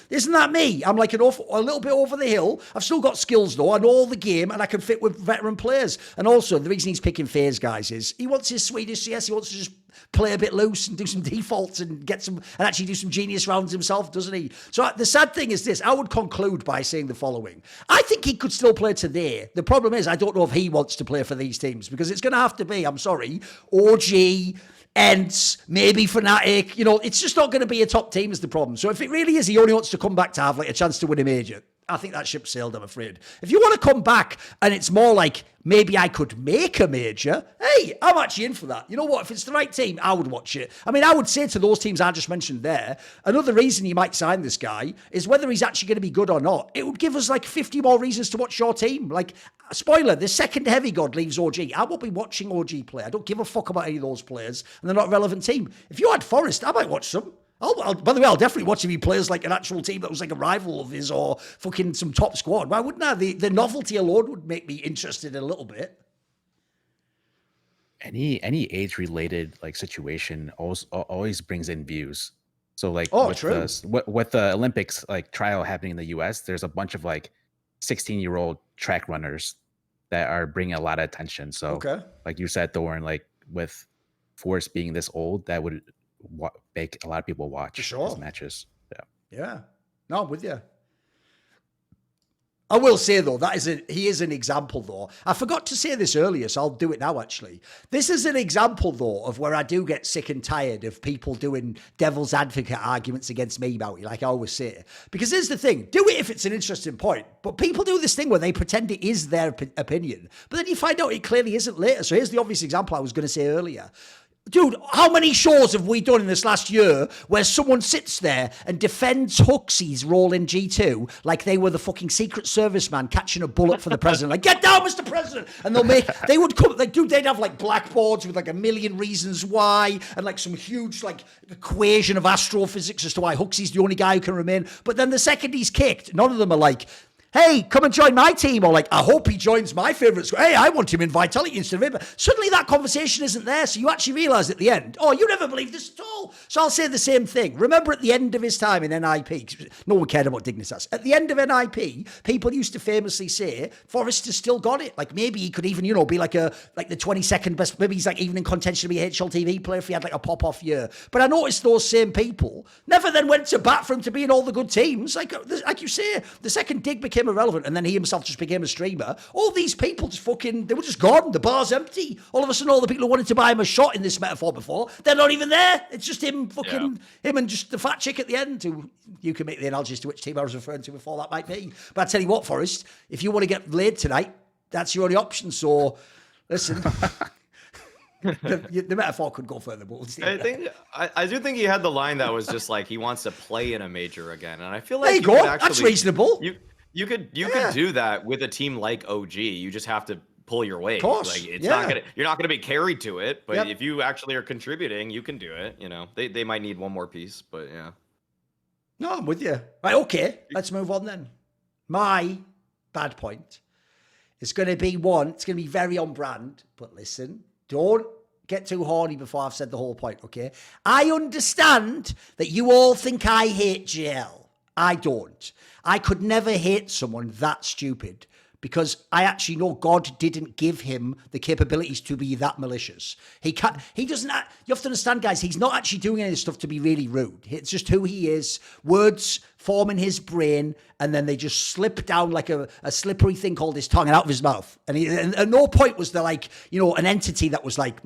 isn't that me? I'm like a little bit over the hill. I've still got skills, though. I know all the game, and I can fit with veteran players. And also, the reason he's picking FaZe, guys, is he wants his Swedish CS. He wants to just play a bit loose and do some defaults and actually do some genius rounds himself, doesn't he? So the sad thing is this. I would conclude by saying the following. I think he could still play today. The problem is I don't know if he wants to play for these teams, because it's going to have to be, I'm sorry, OG, ENCE, maybe Fnatic. You know, it's just not going to be a top team is the problem. So if it really is, he only wants to come back to have like a chance to win a major, I think that ship sailed, I'm afraid. If you want to come back and it's more like, maybe I could make a major, hey, I'm actually in for that. You know what? If it's the right team, I would watch it. I mean, I would say to those teams I just mentioned there, another reason you might sign this guy is whether he's actually going to be good or not. It would give us like 50 more reasons to watch your team. Like, spoiler, the second HeavyGod leaves OG, I won't be watching OG play. I don't give a fuck about any of those players, and they're not a relevant team. If you had f0rest, I might watch some. By the way, I'll definitely watch if he plays like an actual team that was like a rival of his or fucking some top squad. Why wouldn't I? The novelty alone would make me interested in a little bit. Any age related like situation always brings in views. So like true. With the Olympics like trial happening in the US, there's a bunch of like 16-year-old track runners that are bringing a lot of attention. So like you said, Thorin, like with f0rest being this old, that would make a lot of people watch his matches. Yeah. No, I'm with you. I will say, though, he is an example, though. I forgot to say this earlier, so I'll do it now, actually. This is an example, though, of where I do get sick and tired of people doing devil's advocate arguments against me, Maui, like I always say. Because here's the thing. Do it if it's an interesting point. But people do this thing where they pretend it is their opinion. But then you find out it clearly isn't later. So here's the obvious example I was going to say earlier. Dude, how many shows have we done in this last year where someone sits there and defends HooXi's role in G2 like they were the fucking Secret Service man catching a bullet for the president? Like, get down, Mr. President! And they would come, like, dude, they'd have like blackboards with like a million reasons why and like some huge like equation of astrophysics as to why HooXi's the only guy who can remain. But then the second he's kicked, none of them are like, hey, come and join my team, or like, I hope he joins my favourite squad. Hey, I want him in Vitality instead of him. Suddenly that conversation isn't there, so you actually realise at the end, oh, you never believed this at all. So I'll say the same thing. Remember at the end of his time in NIP, no one cared about Dignitas. At the end of NIP, people used to famously say, f0rest has still got it. Like maybe he could even, be like the 22nd best, maybe he's like even in contention to be a HLTV player if he had like a pop-off year. But I noticed those same people never then went to bat for him to be in all the good teams. Like you say, the second Dig became irrelevant and then he himself just became a streamer, all these people just they were just gone. The bar's empty. All of a sudden, all the people who wanted to buy him a shot in this metaphor before, they're not even there. It's just him him and just the fat chick at the end, who you can make the analogies to which team I was referring to before that might be. But I tell you what, f0rest, if you want to get laid tonight, that's your only option. So listen, the metaphor could go further, but we'll see. I do think he had the line that was just like he wants to play in a major again, and I feel like there you go. That's reasonable. You could do that with a team like OG. You just have to pull your weight. Of course. Like you're not gonna be carried to it, but if you actually are contributing, you can do it. They might need one more piece, but yeah. No, I'm with you. Right, okay. Let's move on then. My bad point is going to be one. It's going to be very on brand, but listen, don't get too horny before I've said the whole point, okay? I understand that you all think I hate JL. I don't. I could never hate someone that stupid because I actually know God didn't give him the capabilities to be that malicious. He doesn't, you have to understand, guys, he's not actually doing any stuff to be really rude. It's just who he is. Words form in his brain and then they just slip down like a slippery thing called his tongue and out of his mouth. And at no point was there like, an entity that was like,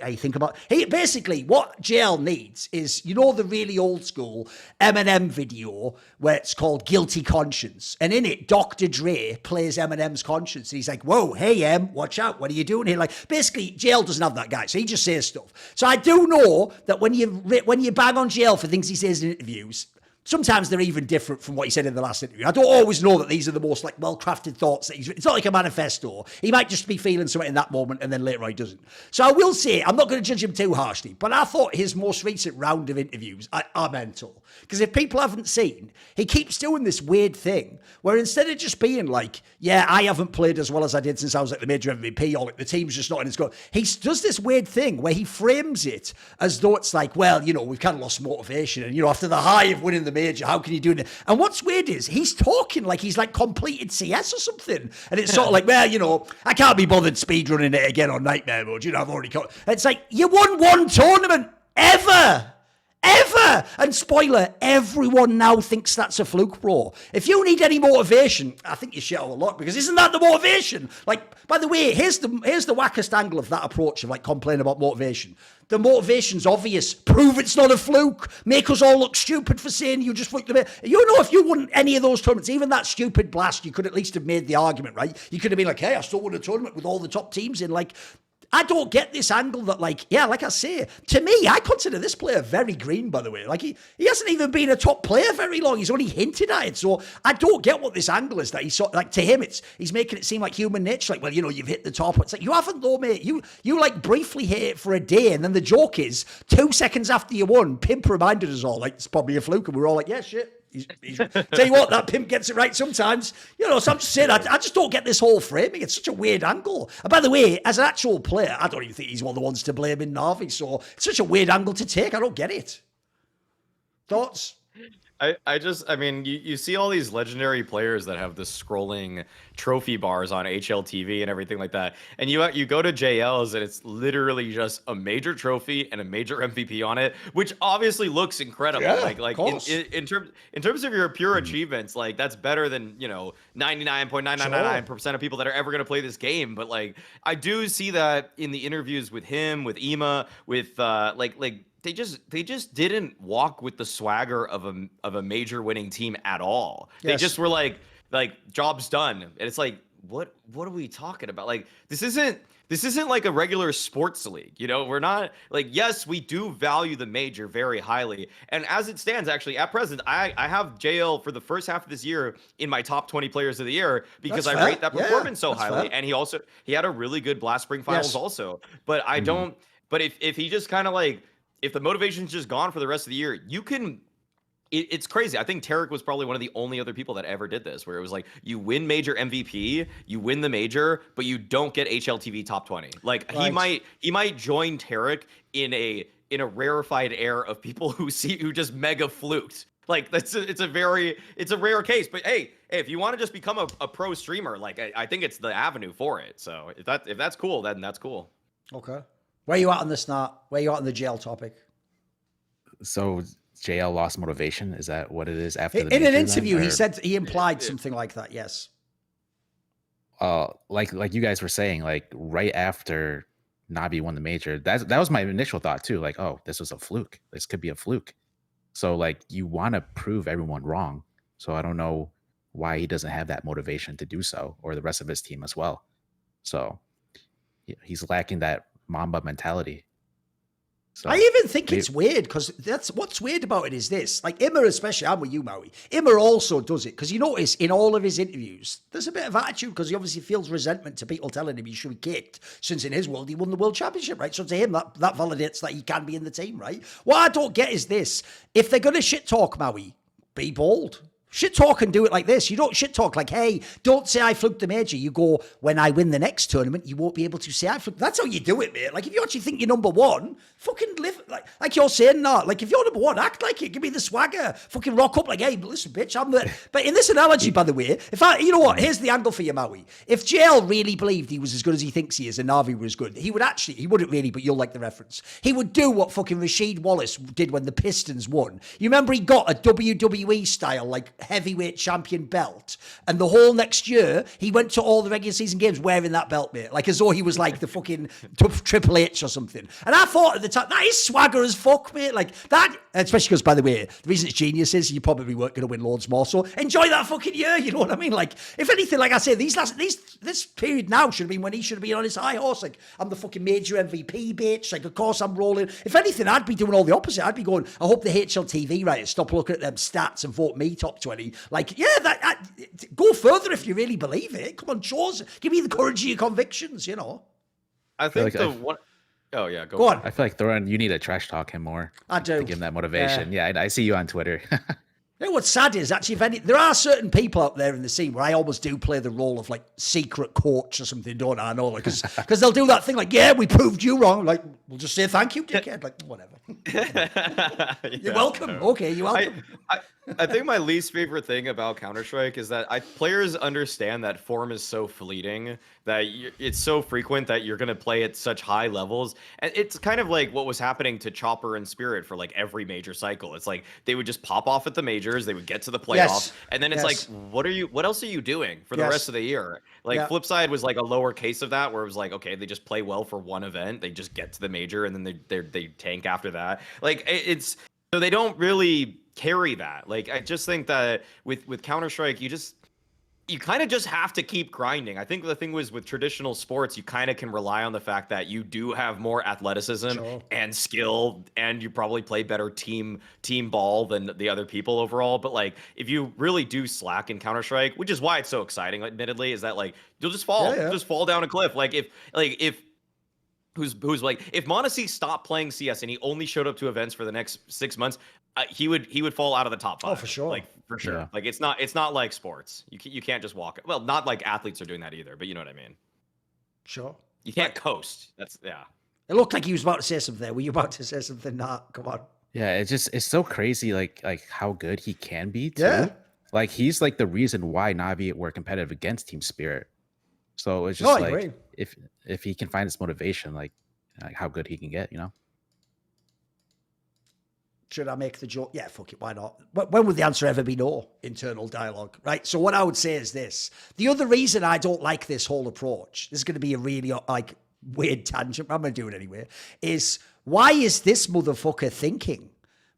how you think about basically what JL needs is the really old school Eminem video where it's called Guilty Conscience, and in it Dr. Dre plays Eminem's conscience and he's like, whoa, hey Em, watch out, what are you doing here? Like basically JL doesn't have that guy, so he just says stuff. So I do know that when you bang on JL for things he says in interviews, sometimes they're even different from what he said in the last interview. I don't always know that these are the most like well-crafted thoughts that it's not like a manifesto. He might just be feeling something in that moment and then later on he doesn't. So I will say, I'm not going to judge him too harshly, but I thought his most recent round of interviews are mental. Because if people haven't seen, he keeps doing this weird thing where instead of just being like, yeah, I haven't played as well as I did since I was like the major MVP or like the team's just not in his squad, he does this weird thing where he frames it as though it's like, well, we've kind of lost motivation and, after the high of winning the major, how can you do it? And what's weird is he's talking like he's like completed CS or something. And it's sort of like, well, I can't be bothered speedrunning it again on Nightmare Mode. I've already got. It's like, you won one tournament ever. And spoiler, everyone now thinks that's a fluke, bro. If you need any motivation, I think you shit out a lot because isn't that the motivation? Like, by the way, here's the wackest angle of that approach of like complaining about motivation. The motivation's obvious. Prove it's not a fluke. Make us all look stupid for saying you just fluked the bit. If you won any of those tournaments, even that stupid blast, you could at least have made the argument, right? You could have been like, hey, I still won a tournament with all the top teams in. Like, I don't get this angle that, like, yeah, like I say, to me, I consider this player very green, by the way. Like, he hasn't even been a top player very long. He's only hinted at it. So I don't get what this angle is that he's so, like, to him, he's making it seem like human nature. Like, well, you've hit the top. It's like, you haven't though, mate. You like briefly hit it for a day. And then the joke is 2 seconds after you won, Pimp reminded us all, like, it's probably a fluke. And we're all like, yeah, shit. Tell you what, that Pimp gets it right sometimes. So I'm just saying, I just don't get this whole framing. It's such a weird angle. And by the way, as an actual player, I don't even think he's one of the ones to blame in Na'Vi. So it's such a weird angle to take. I don't get it. Thoughts? I mean, you see all these legendary players that have the scrolling trophy bars on HLTV and everything like that. And you go to JL's and it's literally just a major trophy and a major MVP on it, which obviously looks incredible. Yeah, like in terms of your pure achievements, like that's better than 99.999% of people that are ever going to play this game. But like I do see that in the interviews with him, with Ema, with they just didn't walk with the swagger of a major winning team at all. Yes. They just were like job's done. And it's like, what are we talking about? Like this isn't like a regular sports league. We're not like, yes, we do value the major very highly. And as it stands, actually at present, I have JL for the first half of this year in my top 20 players of the year because I rate that performance so highly. Fair. And he had a really good Blast Spring Finals also. But I don't, but if he just kind of like, if the motivation's just gone for the rest of the year, it's crazy. I think Tarek was probably one of the only other people that ever did this, where it was like, you win major MVP, you win the major, but you don't get HLTV top 20. Like right. he might join Tarek in a rarefied air of people who just mega fluked. Like it's a rare case. But hey, if you want to just become a pro streamer, like I think it's the avenue for it. So if that's cool, then that's cool. Okay. Where you at on this, Nart? Where you at on the jail topic? So JL lost motivation. Is that what it is after the in an interview? He said he implied something like that. Yes. Like you guys were saying, like right after Na'Vi won the major, that was my initial thought too. Like, oh, this was a fluke. This could be a fluke. So like you want to prove everyone wrong. So I don't know why he doesn't have that motivation to do so, or the rest of his team as well. So he's lacking that Mamba mentality. So I even think it's weird because that's what's weird about it is this. Like Immer, especially, I'm with you, Maui. Immer also does it because you notice in all of his interviews, there's a bit of attitude because he obviously feels resentment to people telling him he should be kicked since in his world he won the world championship, right? So to him, that validates that he can be in the team, right? What I don't get is this. If they're going to shit talk Maui, be bold. Shit talk and do it like this. You don't shit talk like, hey, don't say I fluked the major. You go, when I win the next tournament, you won't be able to say I fluked. That's how you do it, mate. Like, if you actually think you're number one, fucking live, like you're saying, Nart. Like, if you're number one, act like it. Give me the swagger. Fucking rock up like, hey, listen, bitch, I'm the... But in this analogy, by the way, you know what? Here's the angle for you, Maui. If JL really believed he was as good as he thinks he is and Na'Vi was good, he wouldn't really, but you'll like the reference. He would do what fucking Rasheed Wallace did when the Pistons won. You remember he got a WWE style, like, heavyweight champion belt, and the whole next year he went to all the regular season games wearing that belt, mate, like as though he was like the fucking Triple H or something. And I thought at the time, that is swagger as fuck, mate. Like that, especially because, by the way, the reason it's genius is you probably weren't going to win loads more, so enjoy that fucking year, you know what I mean? Like, if anything, like I say, this period now should have been when he should have been on his high horse, like, I'm the fucking major MVP, bitch, like, of course I'm rolling. If anything, I'd be doing all the opposite. I'd be going, I hope the HLTV writers stop looking at them stats and vote me top 20. Like, yeah, go further if you really believe it. Come on, Jaws. Give me the courage of your convictions, you know. I think one... Oh, yeah, go on. I feel like Thorin, you need to trash talk him more. I do. To give him that motivation. Yeah, I see you on Twitter. You know what's sad is actually, there are certain people out there in the scene where I almost do play the role of like secret coach or something, don't I? Know, like, because they'll do that thing like, yeah, we proved you wrong. Like, we'll just say thank you, dickhead. Like, whatever. You're welcome. Okay, you're welcome. I think my least favorite thing about Counter-Strike is that players understand that form is so fleeting, that it's so frequent that you're going to play at such high levels. And it's kind of like what was happening to Chopper and Spirit for like every major cycle. It's like they would just pop off at the majors, they would get to the playoffs, and then it's like, what else are you doing for the rest of the year? Like Flipside was like a lower case of that, where it was like, okay, they just play well for one event, they just get to the major, and then they tank after that. Like it's so they don't really carry that. Like, I just think that with Counter-Strike, you kind of just have to keep grinding. I think the thing was with traditional sports, you kind of can rely on the fact that you do have more athleticism and skill, and you probably play better team ball than the other people overall. But like, if you really do slack in Counter-Strike, which is why it's so exciting, admittedly, is that like you'll just fall, just fall down a cliff. Like if who's like if MonteCristo stopped playing CS and he only showed up to events for the next 6 months, he would fall out of the top 5. Oh, for sure. Like for sure. Yeah. Like it's not like sports. You can't just walk. Well, not like athletes are doing that either, but you know what I mean. Sure. You can't coast. That's yeah. It looked like he was about to say something there. Were you about to say something? Nah, come on. Yeah, it's so crazy like how good he can be too. Yeah. Like he's like the reason why Na'Vi were competitive against Team Spirit. So it's just like if he can find his motivation, like how good he can get, you know. Should I make the joke? Yeah, fuck it, why not? When would the answer ever be no? Internal dialogue, right? So what I would say is this. The other reason I don't like this whole approach, this is going to be a really like weird tangent, but I'm going to do it anyway, is why is this motherfucker thinking?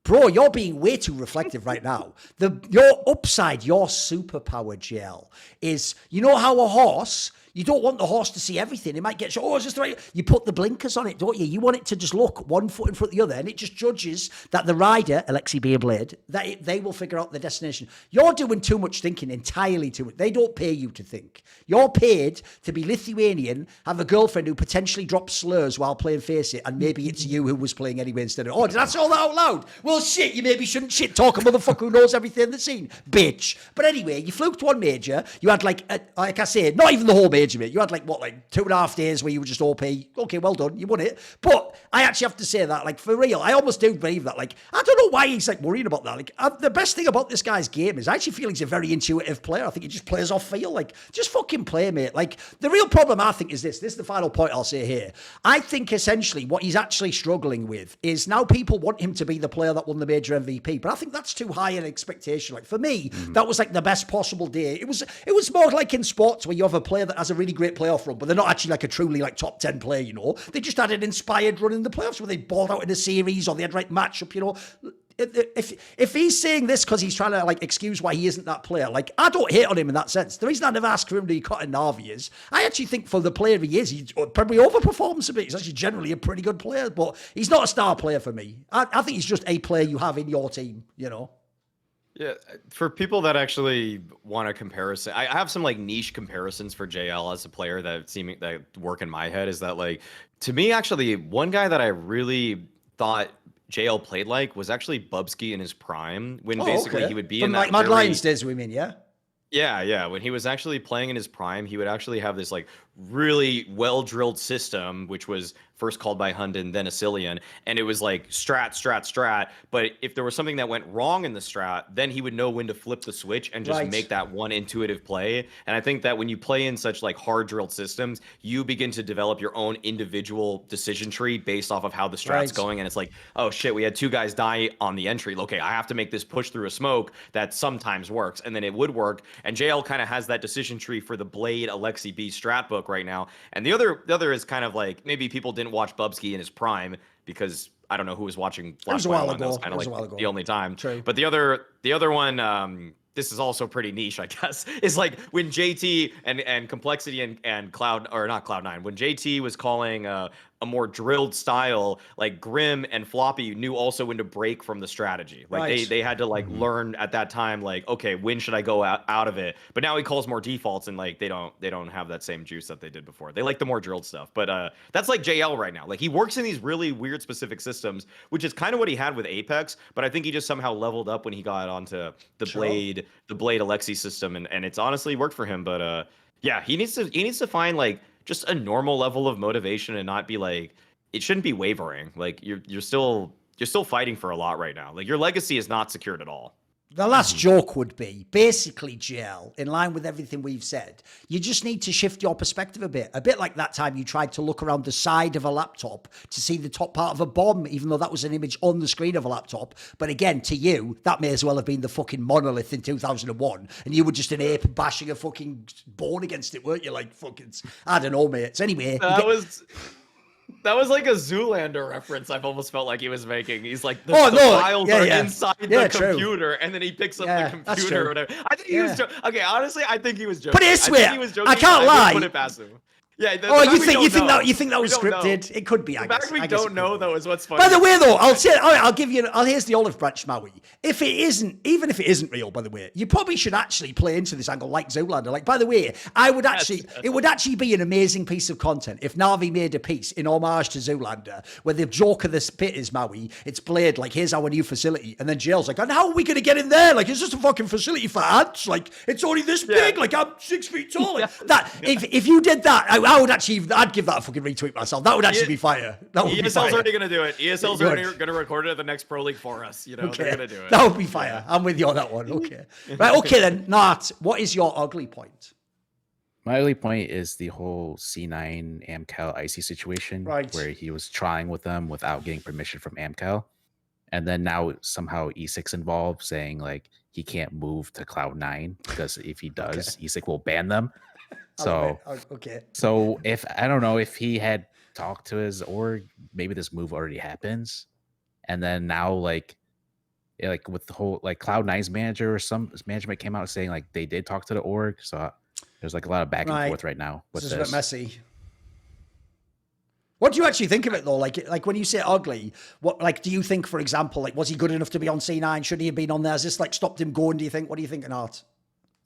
Bro, you're being way too reflective right now. Your upside, your superpower, JL, is, you know how a horse, you don't want the horse to see everything. It might get shot. Oh, it's just right. You put the blinkers on it, don't you? You want it to just look one foot in front of the other, and it just judges that the rider, Alexi Beerblade, that they will figure out the destination. You're doing too much thinking, entirely too much. They don't pay you to think. You're paid to be Lithuanian, have a girlfriend who potentially drops slurs while playing Face It, and maybe it's you who was playing anyway instead of, oh, did I say all that out loud? Well, shit, you maybe shouldn't shit talk a motherfucker who knows everything in the scene. Bitch. But anyway, you fluked one major. You had like I said, not even the whole major, mate. You had like 2.5 days where you were just OP. Okay, well done. You won it. But I actually have to say that, like, for real, I almost do believe that. Like, I don't know why he's like worried about that. Like, the best thing about this guy's game is I actually feel he's a very intuitive player. I think he just plays off feel. Like, just fucking play, mate. Like, the real problem I think is this. This is the final point I'll say here. I think essentially what he's actually struggling with is now people want him to be the player that won the major MVP, but I think that's too high an expectation. Like, for me, that was like the best possible day. It was more like in sports where you have a player that has a really great playoff run, but they're not actually like a truly like top 10 player, you know. They just had an inspired run in the playoffs where they balled out in a series or they had right matchup, you know. If he's saying this because he's trying to like excuse why he isn't that player, like I don't hate on him in that sense. The reason I never asked for him to be cut in Na'Vi is I actually think for the player he is, he probably overperforms a bit. He's actually generally a pretty good player, but he's not a star player for me. I think he's just a player you have in your team, you know. Yeah, for people that actually want a comparison, I have some like niche comparisons for JL as a player that work in my head. Is that like, to me, actually, one guy that I really thought JL played like was actually Bubsky in his prime, when basically he would be from in like that Mad Lions days, we mean, yeah? Yeah. When he was actually playing in his prime, he would actually have this like really well-drilled system, which was first called by Hunden, then Asilian, and it was like strat. But if there was something that went wrong in the strat, then he would know when to flip the switch and just make that one intuitive play. And I think that when you play in such like hard-drilled systems, you begin to develop your own individual decision tree based off of how the strat's going. And it's like, oh shit, we had 2 guys die on the entry. Okay, I have to make this push through a smoke that sometimes works, and then it would work. And JL kind of has that decision tree for the Blade Alexi B strat book right now. And the other is kind of like, maybe people didn't watch Bubsky in his prime because I don't know who was watching. It was a while ago. That was kind of like the only time. True. But the other one, this is also pretty niche, I guess, is like when JT and Complexity and Cloud, or not Cloud9, when JT was calling a more drilled style, like Grim and Floppy knew also when to break from the strategy. Like they had to like learn at that time, like, okay, when should I go out of it? But now he calls more defaults, and like they don't have that same juice that they did before. They like the more drilled stuff. But that's like JL right now. Like he works in these really weird specific systems, which is kind of what he had with Apex, but I think he just somehow leveled up when he got onto the Blade Alexi system, and it's honestly worked for him. But yeah, he needs to find like just a normal level of motivation and not be like, it shouldn't be wavering. Like you're still fighting for a lot right now. Like your legacy is not secured at all. The last joke would be, basically, JL, in line with everything we've said, you just need to shift your perspective a bit like that time you tried to look around the side of a laptop to see the top part of a bomb, even though that was an image on the screen of a laptop. But again, to you, that may as well have been the fucking monolith in 2001, and you were just an ape bashing a fucking bone against it, weren't you? Like, fucking, I don't know, mates. Anyway. That was like a Zoolander reference. I've almost felt like he was making. He's like, the files are inside the computer, and then he picks up the computer or whatever. I think he was joking. Okay, honestly, I think he was joking. But it's weird. I can't lie. Put it past him. Yeah. You think that was scripted? It could be. I guess. The fact we don't know though is what's funny. By the way, though, I'll say, all right, I'll give you. Here's the olive branch, Maui. If it isn't, even if it isn't real, by the way, you probably should actually play into this angle like Zoolander. Like, by the way, it would actually be an amazing piece of content if Na'Vi made a piece in homage to Zoolander, where the joke of this pit is Maui. It's played like, here's our new facility, and then Jail's like, and how are we going to get in there? Like, it's just a fucking facility for ants. Like, it's only this big. Like, I'm 6 feet tall. Like, that. If you did that, I would actually. I'd give that a fucking retweet myself. That would actually be fire. That would ESL's be fire. already going to do it. ESL's already going to record it at the next Pro League for us. You know, they're going to do it. That would be fire. I'm with you on that one. Okay. Right. Okay then, Nart, what is your ugly point? My ugly point is the whole C9 AMKAL icy situation, where he was trying with them without getting permission from AMKAL, and then now somehow E6 involved, saying like he can't move to Cloud9 because if he does, E6 will ban them. So So if I don't know if he had talked to his org, maybe this move already happens, and then now like with the whole like Cloud9's manager or some management came out saying like they did talk to the org, so there's like a lot of back and forth right now with this. Is a bit messy. What do you actually think of it though? Like when you say ugly, what like do you think, for example, like was he good enough to be on C9? Should he have been on there? Has this like stopped him going? Do you think? What do you think, Art?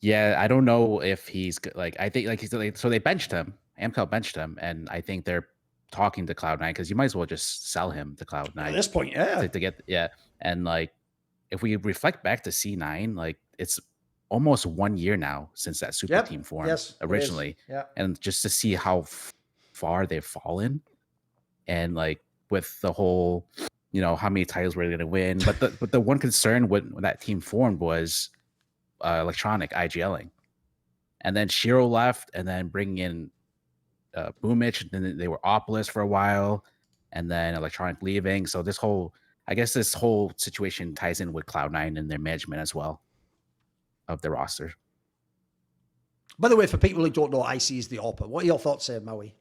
Yeah, I don't know if he's like. I think like he's like, so they benched him. AMKAL benched him, and I think they're talking to Cloud9 because you might as well just sell him to Cloud9 at this point. Yeah, to get and like if we reflect back to C9, like it's almost 1 year now since that super team formed originally, and just to see how far they've fallen, and like with the whole, how many titles we're going to win, but the one concern when that team formed was. Electronic IGLing, and then Shiro left, and then bringing in Boomich, and then they were Opolis for a while, and then Electronic leaving. So this whole situation ties in with Cloud9 and their management as well of the roster. By the way, for people who don't know, IC is the AWPer. What are your thoughts here, Maui?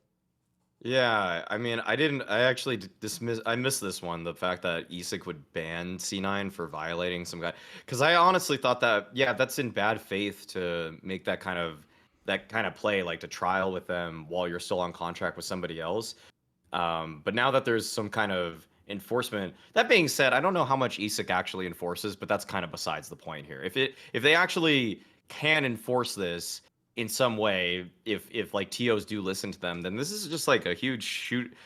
Yeah, I mean, I missed this one, the fact that ESIC would ban C9 for violating some guy, because I honestly thought that, that's in bad faith to make that kind of play, like to trial with them while you're still on contract with somebody else. But now that there's some kind of enforcement, that being said, I don't know how much ESIC actually enforces, but that's kind of besides the point here. If they actually can enforce this in some way, if like TOs do listen to them, then this is just like a huge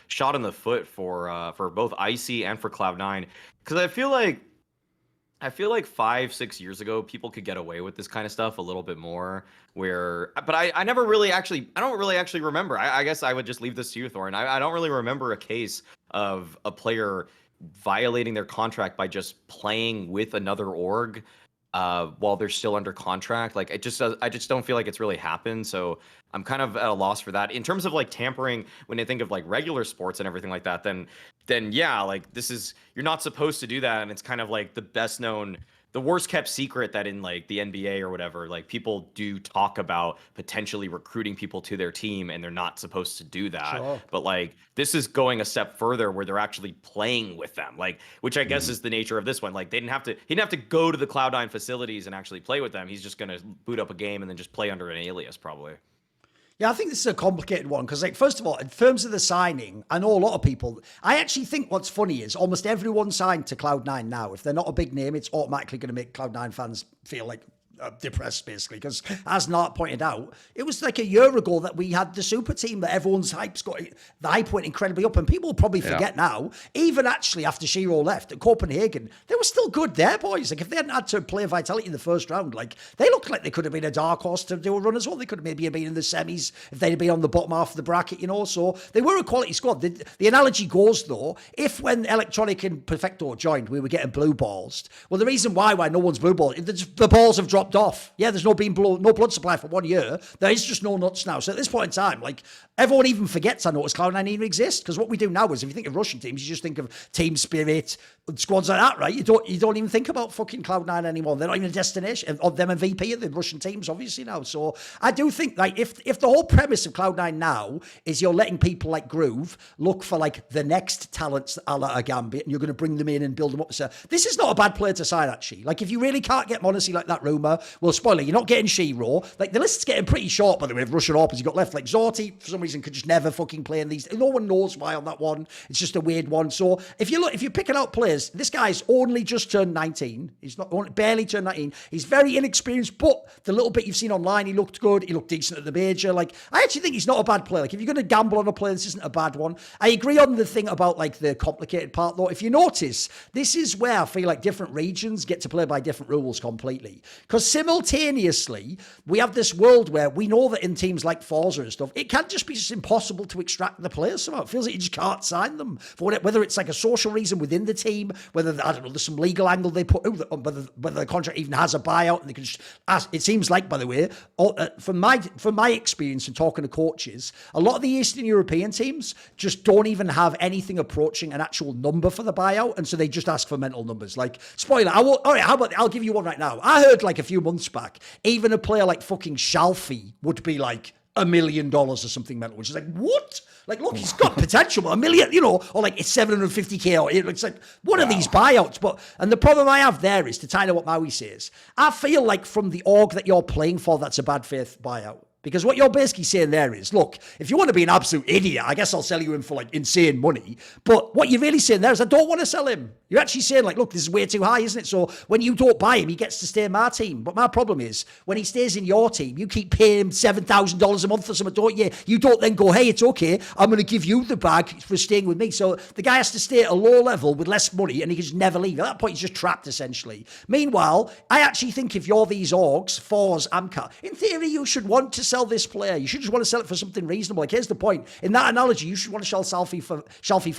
shot in the foot for both IC and for Cloud9. Because I feel like 5-6 years ago, people could get away with this kind of stuff a little bit more. But I don't really actually remember. I guess I would just leave this to you, Thorin. I don't really remember a case of a player violating their contract by just playing with another org while they're still under contract. Like I just don't feel like it's really happened. So I'm kind of at a loss for that. In terms of like tampering, when they think of like regular sports and everything like that, then yeah, like you're not supposed to do that. And it's kind of like the worst kept secret that in like the NBA or whatever, like people do talk about potentially recruiting people to their team, and they're not supposed to do that. Sure. But like this is going a step further where they're actually playing with them, like, which I guess is the nature of this one. Like he didn't have to go to the Cloud9 facilities and actually play with them. He's just going to boot up a game and then just play under an alias probably. Yeah, I think this is a complicated one because, like, first of all, in terms of the signing, I know a lot of people. I actually think what's funny is almost everyone signed to Cloud9 now. If they're not a big name, it's automatically going to make Cloud9 fans feel like depressed, basically, because as Nart pointed out, it was like a year ago that we had the super team that everyone's the hype went incredibly up, and people probably forget now, even actually after Shiro left at Copenhagen, they were still good there, boys. Like if they hadn't had to play Vitality in the first round, like they looked like they could have been a dark horse to do a run as well. They could have maybe been in the semis if they'd been on the bottom half of the bracket, so they were a quality squad. The analogy goes though, if when Electronic and Perfecto joined, we were getting blue balls, well, the reason why no one's blue ball, the balls have dropped dropped off. Yeah, there's no blood supply for 1 year. There is just no nuts now. So at this point in time, like, everyone even forgets, I notice, Cloud9 even exists. Because what we do now is, if you think of Russian teams, you just think of Team Spirit, squads like that, right? You don't even think about fucking Cloud9 anymore. They're not even a destination of them and VP of the Russian teams, obviously, now. So I do think, like, if the whole premise of Cloud9 now is you're letting people like Groove look for, like, the next talents a la a Gambit, and you're going to bring them in and build them up. So this is not a bad player to sign, actually. Like, if you really can't get MonteCristo like that rumour, well, spoiler, you're not getting Shiro. Like, the list's getting pretty short, by the way, of Russian AWPers you got left. Like, Zorti, for some reason, could just never fucking play in these. No one knows why on that one. It's just a weird one. So if you're picking out players, this guy's only just turned 19. He's not barely turned 19. He's very inexperienced, but the little bit you've seen online, he looked good. He looked decent at the major. Like, I actually think he's not a bad player. Like, if you're going to gamble on a player, this isn't a bad one. I agree on the thing about, like, the complicated part, though. If you notice, this is where I feel like different regions get to play by different rules completely. Because simultaneously, we have this world where we know that in teams like Forza and stuff, it can just be just impossible to extract the players somehow. It feels like you just can't sign them. For whether it's like a social reason within the team, whether, I don't know, there's some legal angle they put, whether the contract even has a buyout, and they can just ask. It seems like, by the way, from my experience in talking to coaches, a lot of the Eastern European teams just don't even have anything approaching an actual number for the buyout, and so they just ask for mental numbers. Like, spoiler, I'll give you one right now. I heard, like, a few months back, even a player like fucking Shalfie would be like $1 million or something mental, which is like, what? Like, look, he's got potential, but $1 million, you know, or like it's 750K, or it's like, what are these buyouts? And the problem I have there is, to tie into what Maui says, I feel like from the org that you're playing for, that's a bad faith buyout. Because what you're basically saying there is, look, if you want to be an absolute idiot, I guess I'll sell you him for, like, insane money. But what you're really saying there is, I don't want to sell him. You're actually saying, like, look, this is way too high, isn't it? So when you don't buy him, he gets to stay in my team. But my problem is, when he stays in your team, you keep paying him $7,000 a month or something, don't you? You don't then go, hey, it's okay, I'm going to give you the bag for staying with me. So the guy has to stay at a low level with less money, and he can just never leave. At that point, he's just trapped, essentially. Meanwhile, I actually think if you're these orgs, f0rest's, AMKAL, in theory, you should want to sell this player. You should just want to sell it for something reasonable. Like, here's the point. In that analogy, you should want to sell Shalfie for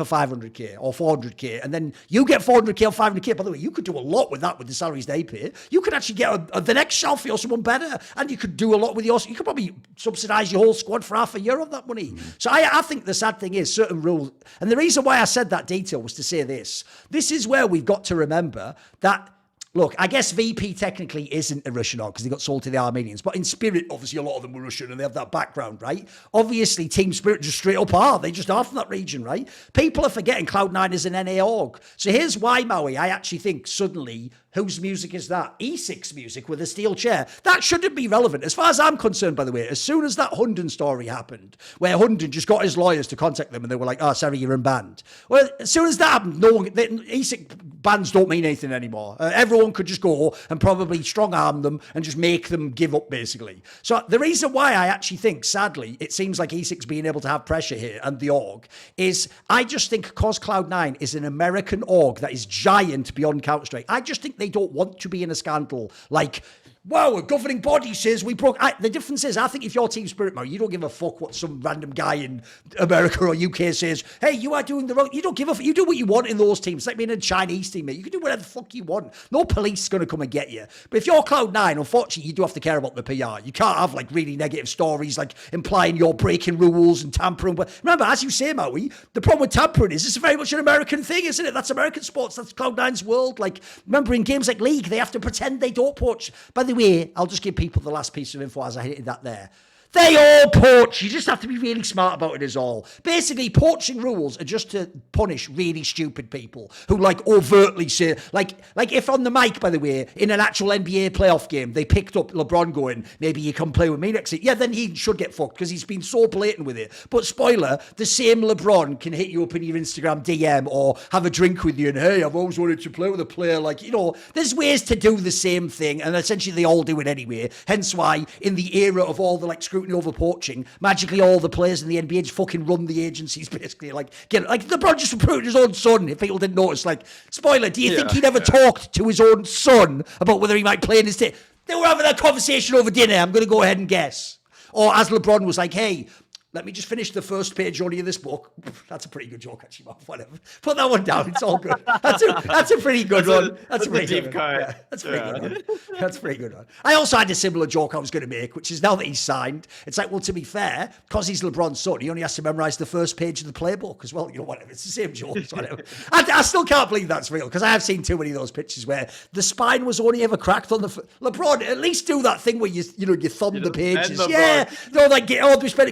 500K or 400K, and then you get 400K or 500K. By the way, you could do a lot with that with the salaries they pay. You could actually get the next Shalfie or someone better, and you could do a lot with yours. You could probably subsidize your whole squad for half a year of that money. So I think the sad thing is certain rules. And the reason why I said that detail was to say this. This is where we've got to remember that, look, I guess VP technically isn't a Russian org because they got sold to the Armenians. But in spirit, obviously, a lot of them were Russian and they have that background, right? Obviously, Team Spirit just straight up are. They just are from that region, right? People are forgetting Cloud9 is an NA org. So here's why, Maui, I actually think suddenly, whose music is that? E6 music with a steel chair. That shouldn't be relevant. As far as I'm concerned, by the way, as soon as that Hunden story happened, where Hunden just got his lawyers to contact them and they were like, oh, sorry, you're unbanned. Well, as soon as that happened, no one, E6 bans don't mean anything anymore. Everyone could just go and probably strong arm them and just make them give up, basically. So the reason why I actually think, sadly, it seems like E6 being able to have pressure here and the org is, I just think because Cloud9 is an American org that is giant beyond Counter-Strike, I just think they don't want to be in a scandal like, wow, a governing body says we broke. The difference is, I think if you're Team Spirit, you don't give a fuck what some random guy in America or UK says. Hey, you are doing the wrong. You don't give a fuck. You do what you want in those teams. It's like being a Chinese team, mate. You can do whatever the fuck you want. No police is going to come and get you. But if you're Cloud9, unfortunately, you do have to care about the PR. You can't have like really negative stories like implying you're breaking rules and tampering. But remember, as you say, Maui, the problem with tampering is it's very much an American thing, isn't it? That's American sports. That's Cloud9's world. Like, remember in games like League, they have to pretend they don't poach. By the way, I'll just give people the last piece of info as I hinted that there. They all poach. You just have to be really smart about it is all. Basically, poaching rules are just to punish really stupid people who like overtly say, like if on the mic, by the way, in an actual NBA playoff game, they picked up LeBron going, maybe you come play with me next year. Yeah, then he should get fucked because he's been so blatant with it. But spoiler, the same LeBron can hit you up in your Instagram DM or have a drink with you and, hey, I've always wanted to play with a player. Like, you know, there's ways to do the same thing and essentially they all do it anyway. Hence why in the era of all the like scrutiny over poaching, magically all the players in the NBA just fucking run the agencies basically. Like LeBron just recruited his own son, if people didn't notice. Like, spoiler, do you think he never talked to his own son about whether he might play in his team? They were having that conversation over dinner, I'm going to go ahead and guess. Or as LeBron was like, hey, Let me just finish the first page only of this book. That's a pretty good joke, actually, Mark. Whatever. Put that one down. It's all good. That's a pretty good one. That's a pretty deep good cut. one. Yeah, that's a pretty good one. That's a pretty good one. I also had a similar joke I was going to make, which is now that he's signed, it's like, well, to be fair, because he's LeBron's son, he only has to memorize the first page of the playbook as well. You know, whatever. It's the same joke. Whatever. I still can't believe that's real, because I have seen too many of those pictures where the spine was only ever cracked on the... LeBron, at least do that thing where you thumb the pages.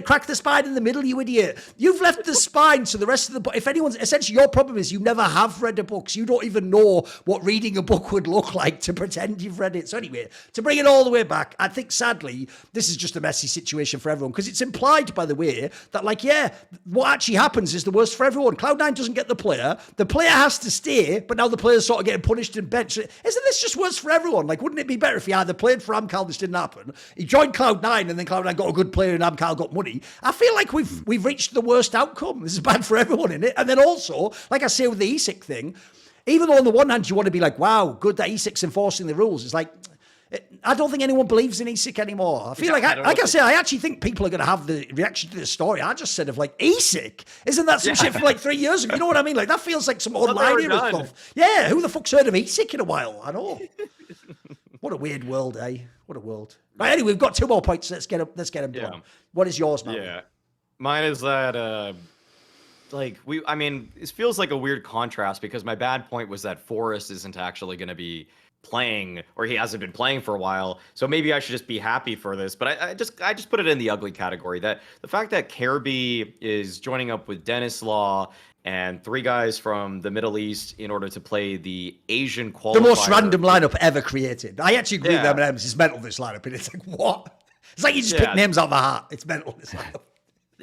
Crack the spine in the middle, you idiot. You've left the spine so the rest of the book. If anyone's essentially, your problem is you never have read a book, so you don't even know what reading a book would look like to pretend you've read it. So anyway, to bring it all the way back, I think sadly this is just a messy situation for everyone, because it's implied, by the way, that like, yeah, what actually happens is the worst for everyone. Cloud9 doesn't get the player has to stay, but now the player's sort of getting punished and benched. Isn't this just worse for everyone? Like, wouldn't it be better if he either played for AMKAL, this didn't happen, he joined Cloud9 and then Cloud9 got a good player and AMKAL got money? I feel like we've reached the worst outcome. This is bad for everyone, isn't it? And then also, like I say with the ESIC thing, even though on the one hand you want to be like, wow, good that ESIC's enforcing the rules, it's like, I don't think anyone believes in ESIC anymore. I feel like I actually think people are going to have the reaction to this story I just said of like, ESIC? Isn't that some shit from like 3 years ago? You know what I mean? Like, that feels like some online era stuff. Yeah, who the fuck's heard of ESIC in a while? I know. What a weird world, eh? What a world. Right, anyway, we've got 2 more points. Let's get them done. What is yours, man? Yeah. Mine is that, it feels like a weird contrast, because my bad point was that f0rest isn't actually going to be playing, or he hasn't been playing for a while. So maybe I should just be happy for this. But I just put it in the ugly category. That the fact that Kjaerbye is joining up with Dennis Law and 3 guys from the Middle East in order to play the Asian qualifier. The most random lineup ever created. I actually agree with M&M's. It's mental, this lineup. And it's like, what? It's like you just pick names out of the hat. It's mental, this lineup.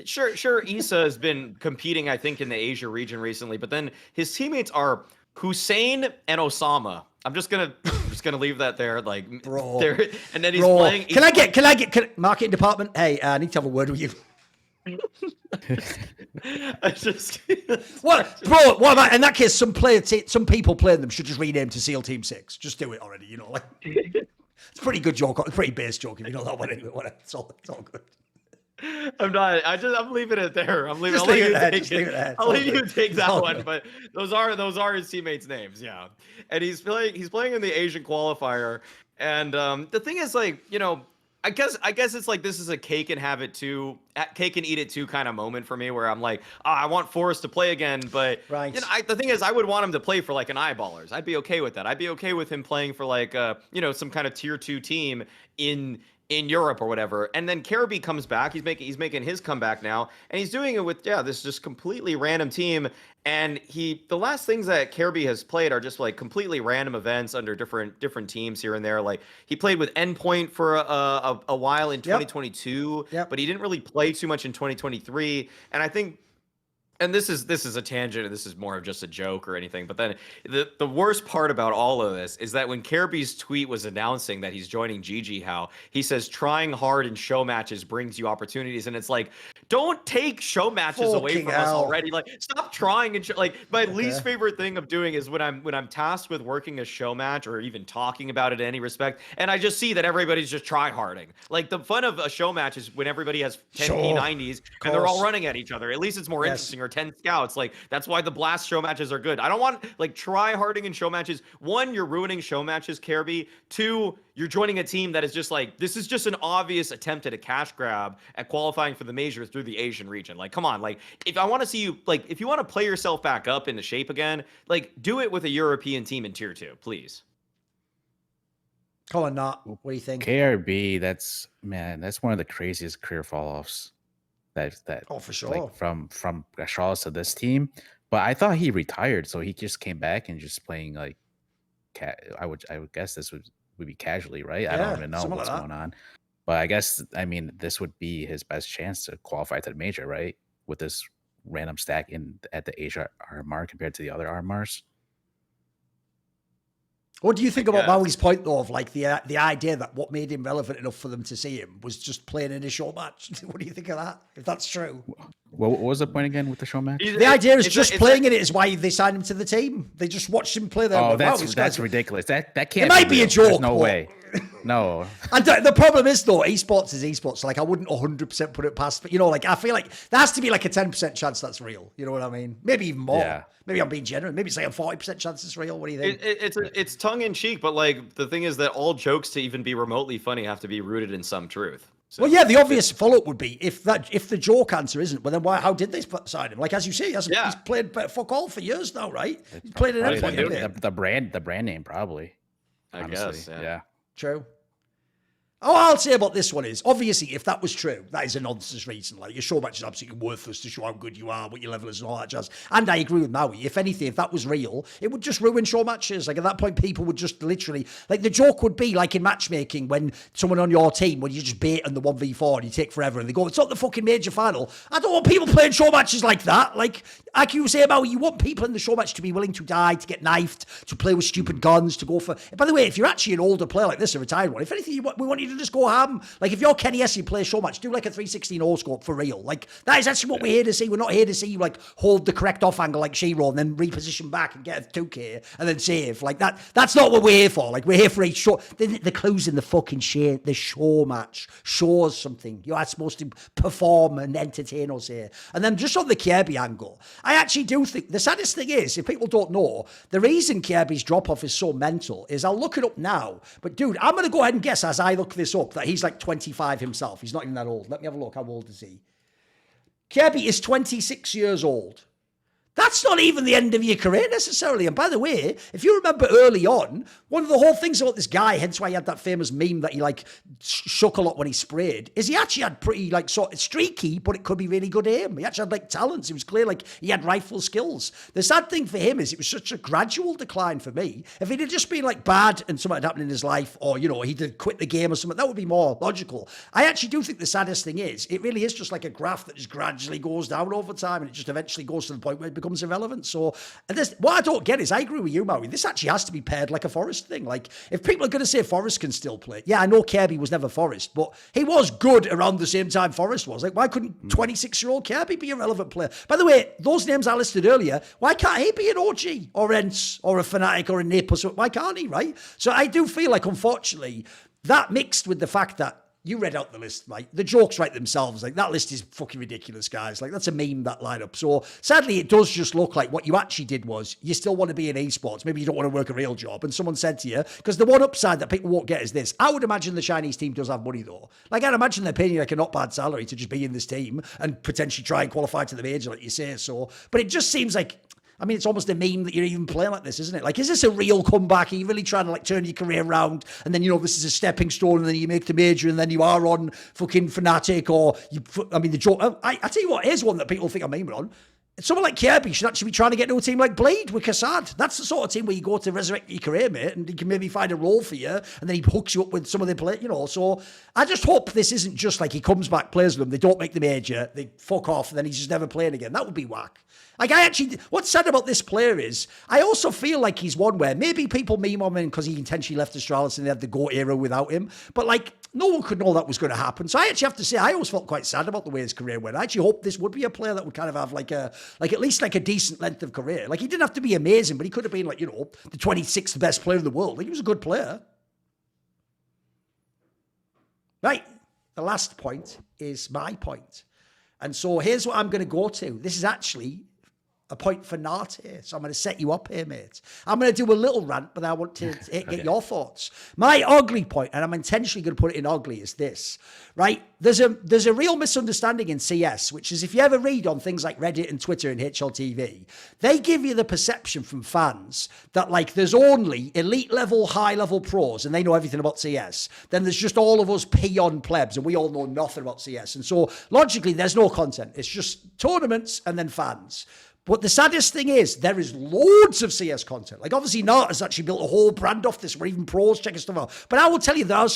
Sure, Issa has been competing, I think, in the Asia region recently, but then his teammates are Hussein and Osama. I'm just gonna leave that there, like, bro. And then he's playing. Can I get marketing department? Hey, I need to have a word with you. I just what, bro? What about in that case? Some people playing them should just rename to SEAL Team 6. Just do it already. You know, like it's a pretty good joke, a pretty base joke. If you know that one, anyway, whatever. It's all good. I'm leaving it there. I'll leave you take that one. But those are his teammates' names, yeah. And he's playing in the Asian qualifier. And the thing is, like, you know, I guess it's like this is a cake and eat it too kind of moment for me, where I'm like, I want f0rest to play again, but right. You know, the thing is, I would want him to play for like an eyeballers. I'd be okay with that. I'd be okay with him playing for like some kind of tier 2 team in Europe or whatever. And then Kjaerbye comes back. He's making his comeback now, and he's doing it with this just completely random team. And the last things that Kjaerbye has played are just like completely random events under different teams here and there. Like he played with Endpoint for a while in 2022, but he didn't really play too much in 2023. And I think. And this is a tangent, and this is more of just a joke or anything. But then the worst part about all of this is that when Kjaerbye's tweet was announcing that he's joining JiJieHao, he says trying hard in show matches brings you opportunities, and it's like, don't take show matches away from us already. Like, stop trying and like my least favorite thing of doing is when I'm tasked with working a show match or even talking about it in any respect, and I just see that everybody's just try harding. Like the fun of a show match is when everybody has 10 P90s and they're all running at each other. At least it's more interesting. 10 scouts, like that's why the blast show matches are good. I don't want like try harding in show matches. 1, you're ruining show matches, Kjaerbye. 2, you're joining a team that is just like, this is just an obvious attempt at a cash grab at qualifying for the major through the Asian region. Like, come on, like if I want to see you, like if you want to play yourself back up into shape again, like do it with a European team in tier 2, please. Come on, Nart. What do you think? Kjaerbye, that's one of the craziest career fall-offs. That for sure, like from Charlotte to this team. But I thought he retired, so he just came back and just playing like I would guess this would be casually, right? I don't even know what's going on, but I guess this would be his best chance to qualify to the major, right? With this random stack at the Asia RMR compared to the other RMRs. What do you think about Maui's point, though, of like the idea that what made him relevant enough for them to see him was just playing in a show match? What do you think of that? If that's true. What was the point again with the show match? The idea is just playing in it is why they signed him to the team. They just watched him play there. Oh, that's ridiculous. That can't. It might be a joke. There's no way. No. And the problem is, though, esports is esports. Like, I wouldn't 100% put it past, but, you know, like, I feel like there has to be like a 10% chance that's real. You know what I mean? Maybe even more. Yeah. Maybe I'm being generous. Maybe it's like a 40% chance it's real. What do you think? It's tongue in cheek, but like the thing is that all jokes to even be remotely funny have to be rooted in some truth. So, well, yeah, the obvious follow-up would be if the joke answer isn't, well, then why? How did they sign him? Like, as you say, he's played fuck all for years now, right? He's played in everything. The brand name, probably. I honestly. guess, Yeah. True. All I'll say about this one is, obviously, if that was true, that is a nonsense reason. Like, your show match is absolutely worthless to show how good you are, what your level is, and all that jazz. And I agree with Maui. If anything, if that was real, it would just ruin show matches. Like, at that point, people would just literally... Like, the joke would be, like, in matchmaking, when someone on your team, when you just bait on the 1v4 and you take forever, and they go, it's not the fucking major final. I don't want people playing show matches like that. Like you say, Maui, you want people in the show match to be willing to die, to get knifed, to play with stupid guns, to go for... By the way, if you're actually an older player like this, a retired one, if anything, we want you to just go ham. Like, if you're Kenny S, you play a show match, do like a 316 O-scope for real. Like, that is actually what we're here to see. We're not here to see you, like, hold the correct off angle like Shiro and then reposition back and get a 2K and then save. Like, that's not what we're here for. Like, we're here for a show. The clue's in the fucking the show match. Shows something. You're supposed to perform and entertain us here. And then just on the Kjaerbye angle, I actually do think the saddest thing is, if people don't know, the reason Kjaerbye's drop-off is so mental is, I'll look it up now, but dude, I'm going to go ahead and guess as I look this up that he's like 25 himself. He's not even that old. Let me have a look. How old is he? Kjaerbye is 26 years old. That's not even the end of your career necessarily. And by the way, if you remember early on, one of the whole things about this guy, hence why he had that famous meme that he like shook a lot when he sprayed, is he actually had pretty like sort of streaky, but it could be really good aim. He actually had like talents. It was clear like he had rifle skills. The sad thing for him is it was such a gradual decline for me. If he'd have just been like bad and something had happened in his life, or, you know, he did quit the game or something, that would be more logical. I actually do think the saddest thing is, it really is just like a graph that just gradually goes down over time, and it just eventually goes to the point where it becomes irrelevant. So, and what I don't get is, I agree with you, Maui, this actually has to be paired like a f0rest thing. Like, if people are going to say f0rest can still play, yeah, I know Kjaerbye was never f0rest, but he was good around the same time f0rest was. Like, why couldn't 26-year-old Kjaerbye be a relevant player? By the way, those names I listed earlier, why can't he be an OG or Ents or a Fnatic or a Nip or something? Why can't he, right? So I do feel like, unfortunately, that mixed with the fact that you read out the list, mate. The jokes write themselves. Like, that list is fucking ridiculous, guys. Like, that's a meme, that lineup. So, sadly, it does just look like what you actually did was, you still want to be in esports. Maybe you don't want to work a real job. And someone said to you, because the one upside that people won't get is this. I would imagine the Chinese team does have money, though. Like, I'd imagine they're paying you like a not bad salary to just be in this team and potentially try and qualify to the major, like you say. So, but it just seems like, I mean, it's almost a meme that you're even playing like this, isn't it? Like, is this a real comeback? Are you really trying to, like, turn your career around? And then, you know, this is a stepping stone, and then you make the major, and then you are on fucking Fnatic, or you, I mean, the joke. I tell you what, here's one that people think I'm memeing on. Someone like Kjaerbye should actually be trying to get to a team like Bleed with Kassad. That's the sort of team where you go to resurrect your career, mate, and he can maybe find a role for you, and then he hooks you up with some of the play, you know. So I just hope this isn't just like he comes back, plays with them, they don't make the major, they fuck off, and then he's just never playing again. That would be whack. Like, what's sad about this player is, I also feel like he's one where maybe people meme on him because he intentionally left Astralis and they had the GOAT era without him. But, like, no one could know that was going to happen. So I actually have to say, I always felt quite sad about the way his career went. I actually hope this would be a player that would kind of have like at least like a decent length of career. Like, he didn't have to be amazing, but he could have been like, you know, the 26th best player in the world. Like, he was a good player. Right. The last point is my point. And so here's what I'm going to go to. This is actually a point for Nart here. So I'm going to set you up here, mate. I'm going to do a little rant, but I want to get your thoughts. My ugly point, and I'm intentionally going to put it in ugly, is this, right? There's a real misunderstanding in CS, which is, if you ever read on things like Reddit and Twitter and HLTV, they give you the perception from fans that, like, there's only elite level, high level pros, and they know everything about CS. Then there's just all of us peon plebs, and we all know nothing about CS. And so logically, there's no content. It's just tournaments and then fans. But the saddest thing is, there is loads of CS content. Like, obviously, Nart has actually built a whole brand off this, where even pros checking stuff out. But I will tell you, there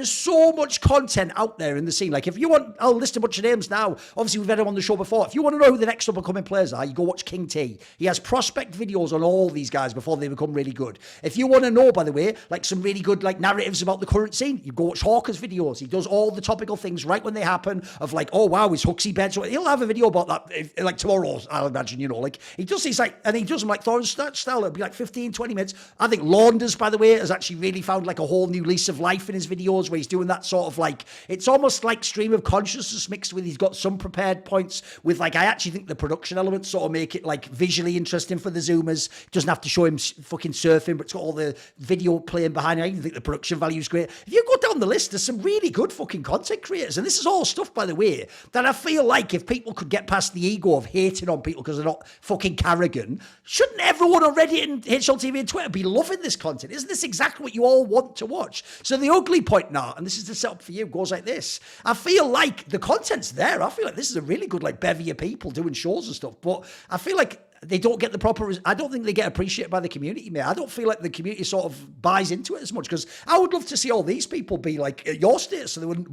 is so much content out there in the scene. Like, if you want, I'll list a bunch of names now. Obviously, we've had him on the show before. If you want to know who the next up-and-coming players are, you go watch King T. He has prospect videos on all these guys before they become really good. If you want to know, by the way, like some really good like narratives about the current scene, you go watch HooXi's videos. He does all the topical things right when they happen, of like, oh, wow, is HooXi Bench? He'll have a video about that, like, tomorrow, I'll imagine, you know. know, like he does these like, and he does them like Thorin style. It'll be like 15, 20 minutes. I think Launders, by the way, has actually really found like a whole new lease of life in his videos where he's doing that sort of like, it's almost like stream of consciousness mixed with, he's got some prepared points with like, I actually think the production elements sort of make it like visually interesting for the Zoomers. It doesn't have to show him fucking surfing, but it's got all the video playing behind it. I think the production value is great. If you go down the list, there's some really good fucking content creators. And this is all stuff, by the way, that I feel like if people could get past the ego of hating on people because they're not fucking Carrigan, shouldn't everyone on Reddit and HLTV and Twitter be loving this content? Isn't this exactly what you all want to watch? So the ugly point now, and this is the setup for you, goes like this. I feel like the content's there. I feel like this is a really good like bevy of people doing shows and stuff, but I feel like they don't get the proper, I don't think they get appreciated by the community, mate. I don't feel like the community sort of buys into it as much, because I would love to see all these people be like at your state, so they wouldn't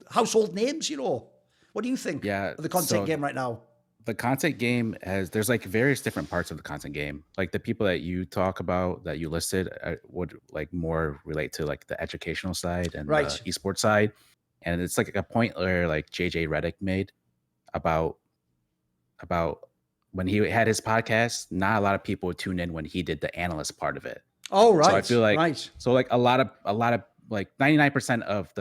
household names, you know. What do you think of the content game right now? The content game there's like various different parts of the content game. Like the people that you talk about that you listed would like more relate to like the educational side and the esports side. And it's like a point where like JJ Redick made about when he had his podcast, not a lot of people would tune in when he did the analyst part of it. Oh, right. So I feel like so like a lot of like 99% of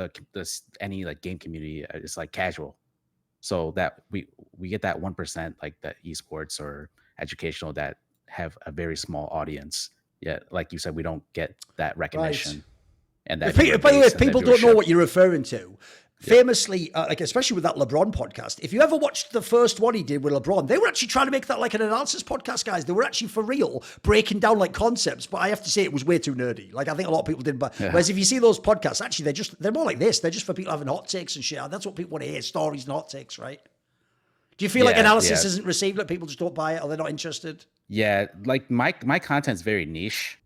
any like game community is like casual. So that we get that 1% like the esports or educational that have a very small audience. Yet, like you said, we don't get that recognition. And that by the way, if people don't know what you're referring to, famously, like especially with that LeBron podcast, if you ever watched the first one he did with LeBron, they were actually trying to make that like an analysis podcast, guys. They were actually for real breaking down like concepts, but I have to say it was way too nerdy. Like I think a lot of people did, but whereas if you see those podcasts, actually they're more like this. They're just for people having hot takes and shit. That's what people want to hear, stories and hot takes, right? Do you feel like analysis isn't received, like people just don't buy it or they're not interested? Yeah, like my content's very niche.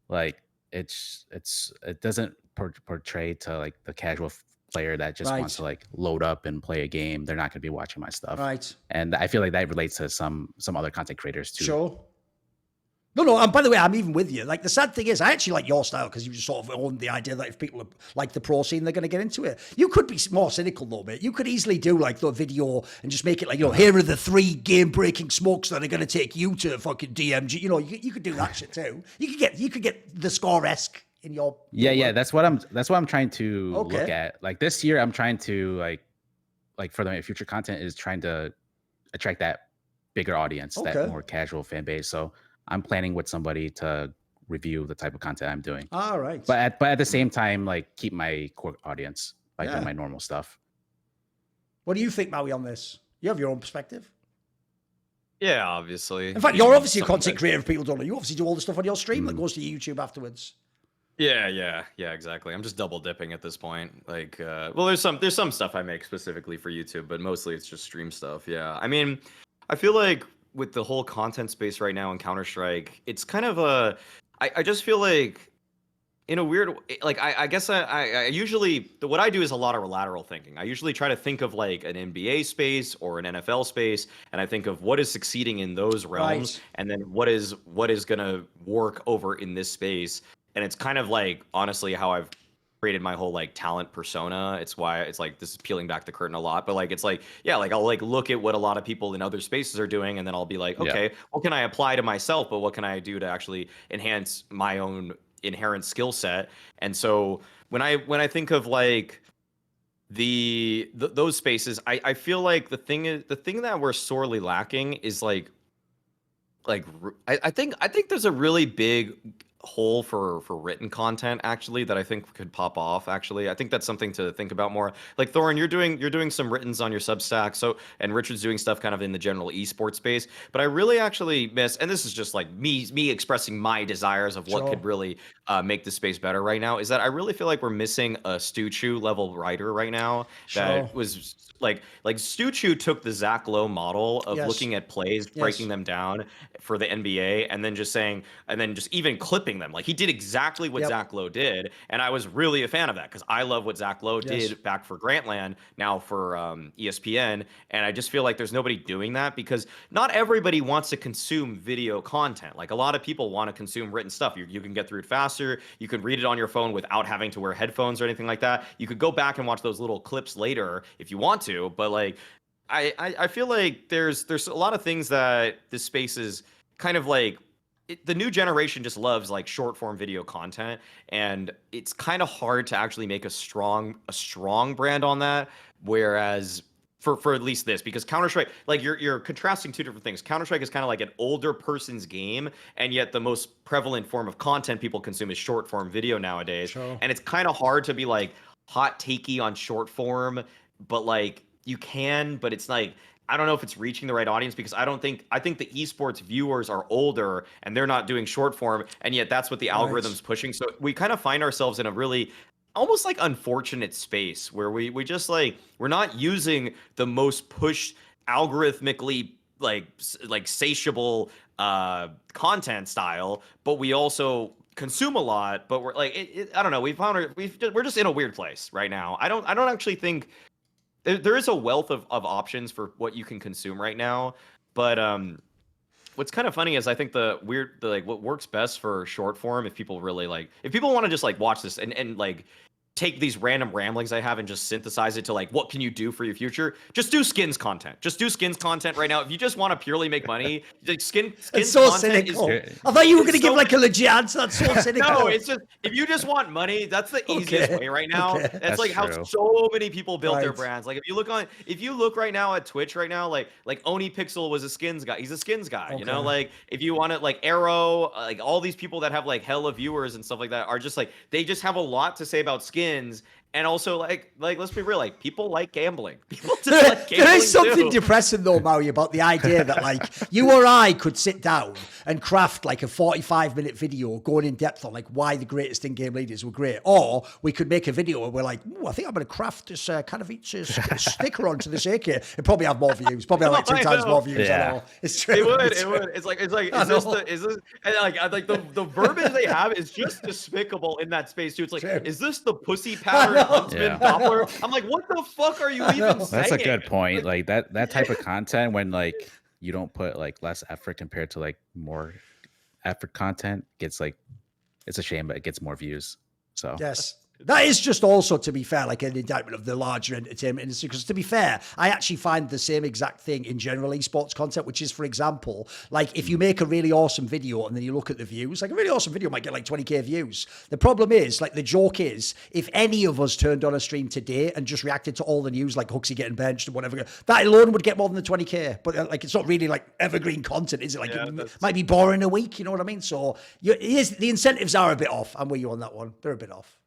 Like it doesn't portray to like the casual player that just wants to like load up and play a game. They're not going to be watching my stuff. Right. And I feel like that relates to some other content creators too. Sure. No, and by the way, I'm even with you. Like, the sad thing is, I actually like your style because you just sort of own the idea that if people like the pro scene, they're going to get into it. You could be more cynical, though, mate. You could easily do, like, the video and just make it like, you know, here are the 3 game-breaking smokes that are going to take you to fucking DMG. You know, you could do that shit, too. You could get the score-esque in your... Yeah, that's what I'm trying to look at. Like, this year, I'm trying to, like for the future content is trying to attract that bigger audience, that more casual fan base. So... I'm planning with somebody to review the type of content I'm doing. All right. But at the same time, like keep my core audience by doing my normal stuff. What do you think, Maui, on this? You have your own perspective. Yeah, obviously. In fact, you're obviously a content creator if people don't know. You obviously do all the stuff on your stream that goes to YouTube afterwards. Yeah, exactly. I'm just double dipping at this point. Like, well, there's some stuff I make specifically for YouTube, but mostly it's just stream stuff. Yeah. I mean, I feel like with the whole content space right now in Counter-Strike, it's kind of I just feel like in a weird, like, I guess I usually, what I do is a lot of lateral thinking. I usually try to think of like an NBA space or an NFL space, and I think of what is succeeding in those realms, and then what is going to work over in this space. And it's kind of like, honestly, how I've created my whole like talent persona. It's why it's like, this is peeling back the curtain a lot, but like it's like, yeah, like I'll like look at what a lot of people in other spaces are doing, and then I'll be like, okay, what can I apply to myself, but what can I do to actually enhance my own inherent skill set? And so when I think of like those spaces, I feel like the thing that we're sorely lacking is like I think there's a really big hole for written content actually that I think could pop off. Actually, I think that's something to think about more. Like Thorin, you're doing some writtens on your Substack, so, and Richard's doing stuff kind of in the general esports space. But I really actually miss, and this is just like me expressing my desires of what could really make the space better right now, is that I really feel like we're missing a Stu level writer right now that was like Stu took the Zach Lowe model of looking at plays, breaking them down for the NBA, and then just even clipping them. Like, he did exactly what Zach Lowe did, and I was really a fan of that because I love what Zach Lowe did back for Grantland, now for ESPN, and I just feel like there's nobody doing that because not everybody wants to consume video content. Like, a lot of people want to consume written stuff. You can get through it faster. You can read it on your phone without having to wear headphones or anything like that. You could go back and watch those little clips later if you want to, but like, I feel like there's a lot of things that this space is kind of like the new generation just loves like short form video content, and it's kind of hard to actually make a strong brand on that. Whereas for at least this, because Counter-Strike, like you're contrasting two different things. Counter-Strike is kind of like an older person's game, and yet the most prevalent form of content people consume is short form video nowadays. Sure. And it's kind of hard to be like hot takey on short form, but like you can, but it's like I don't know if it's reaching the right audience, because I think the esports viewers are older and they're not doing short form, and yet that's what the algorithm's pushing. So we kind of find ourselves in a really almost like unfortunate space where we just like we're not using the most pushed algorithmically like satiable content style, but we also consume a lot, but we're like I don't know, we're just in a weird place right now. I don't actually think there is a wealth of options for what you can consume right now, but what's kind of funny is I think what works best for short form, if people want to just like watch this and like take these random ramblings I have and just synthesize it to like what can you do for your future, just do skins content. Just do skins content right now. If you just want to purely make money, like skins so content cynical. I thought you were going to give like a legit answer. That's so cynical. No, it's just if you just want money, that's the easiest way right now. That's like true. how so many people built their Right. brands. Like if you look right now at Twitch right now, like Oni Pixel was a skins guy. He's a skins guy. You know, like if you want it, like Arrow, like all these people that have like hella viewers and stuff like that are just like they just have a lot to say about skins. And also, like let's be real, like people like gambling. People just like gambling. There is something too. depressing though, Maui, about the idea that like you or I could sit down and craft like a 45-minute video going in depth on like why the greatest in-game leaders were great, or we could make a video where we're like, I think I'm going to craft this kind of each sticker onto this AK. It'd probably have more views. Probably have like 2 times more views. Yeah. I know. It's true. It would. It's like is this and like the verbiage they have is just despicable in that space too. It's like, is this the pussy pattern huntsman Doppler? I'm like, what the fuck are you even saying? That's a good point. Like that type of content, when like you don't put like less effort compared to like more effort content, gets like, it's a shame, but it gets more views. So yes. That is just also, to be fair, like an indictment of the larger entertainment industry. Because to be fair, I actually find the same exact thing in general esports content, which is, for example, like if you make a really awesome video and then you look at the views, like a really awesome video might get like 20k views. The problem is, like the joke is, if any of us turned on a stream today and just reacted to all the news, like HooXi getting benched and whatever, that alone would get more than the 20k. But like it's not really like evergreen content, is it? Like it might be boring a week, you know what I mean? So the incentives are a bit off. I'm with you on that one. They're a bit off.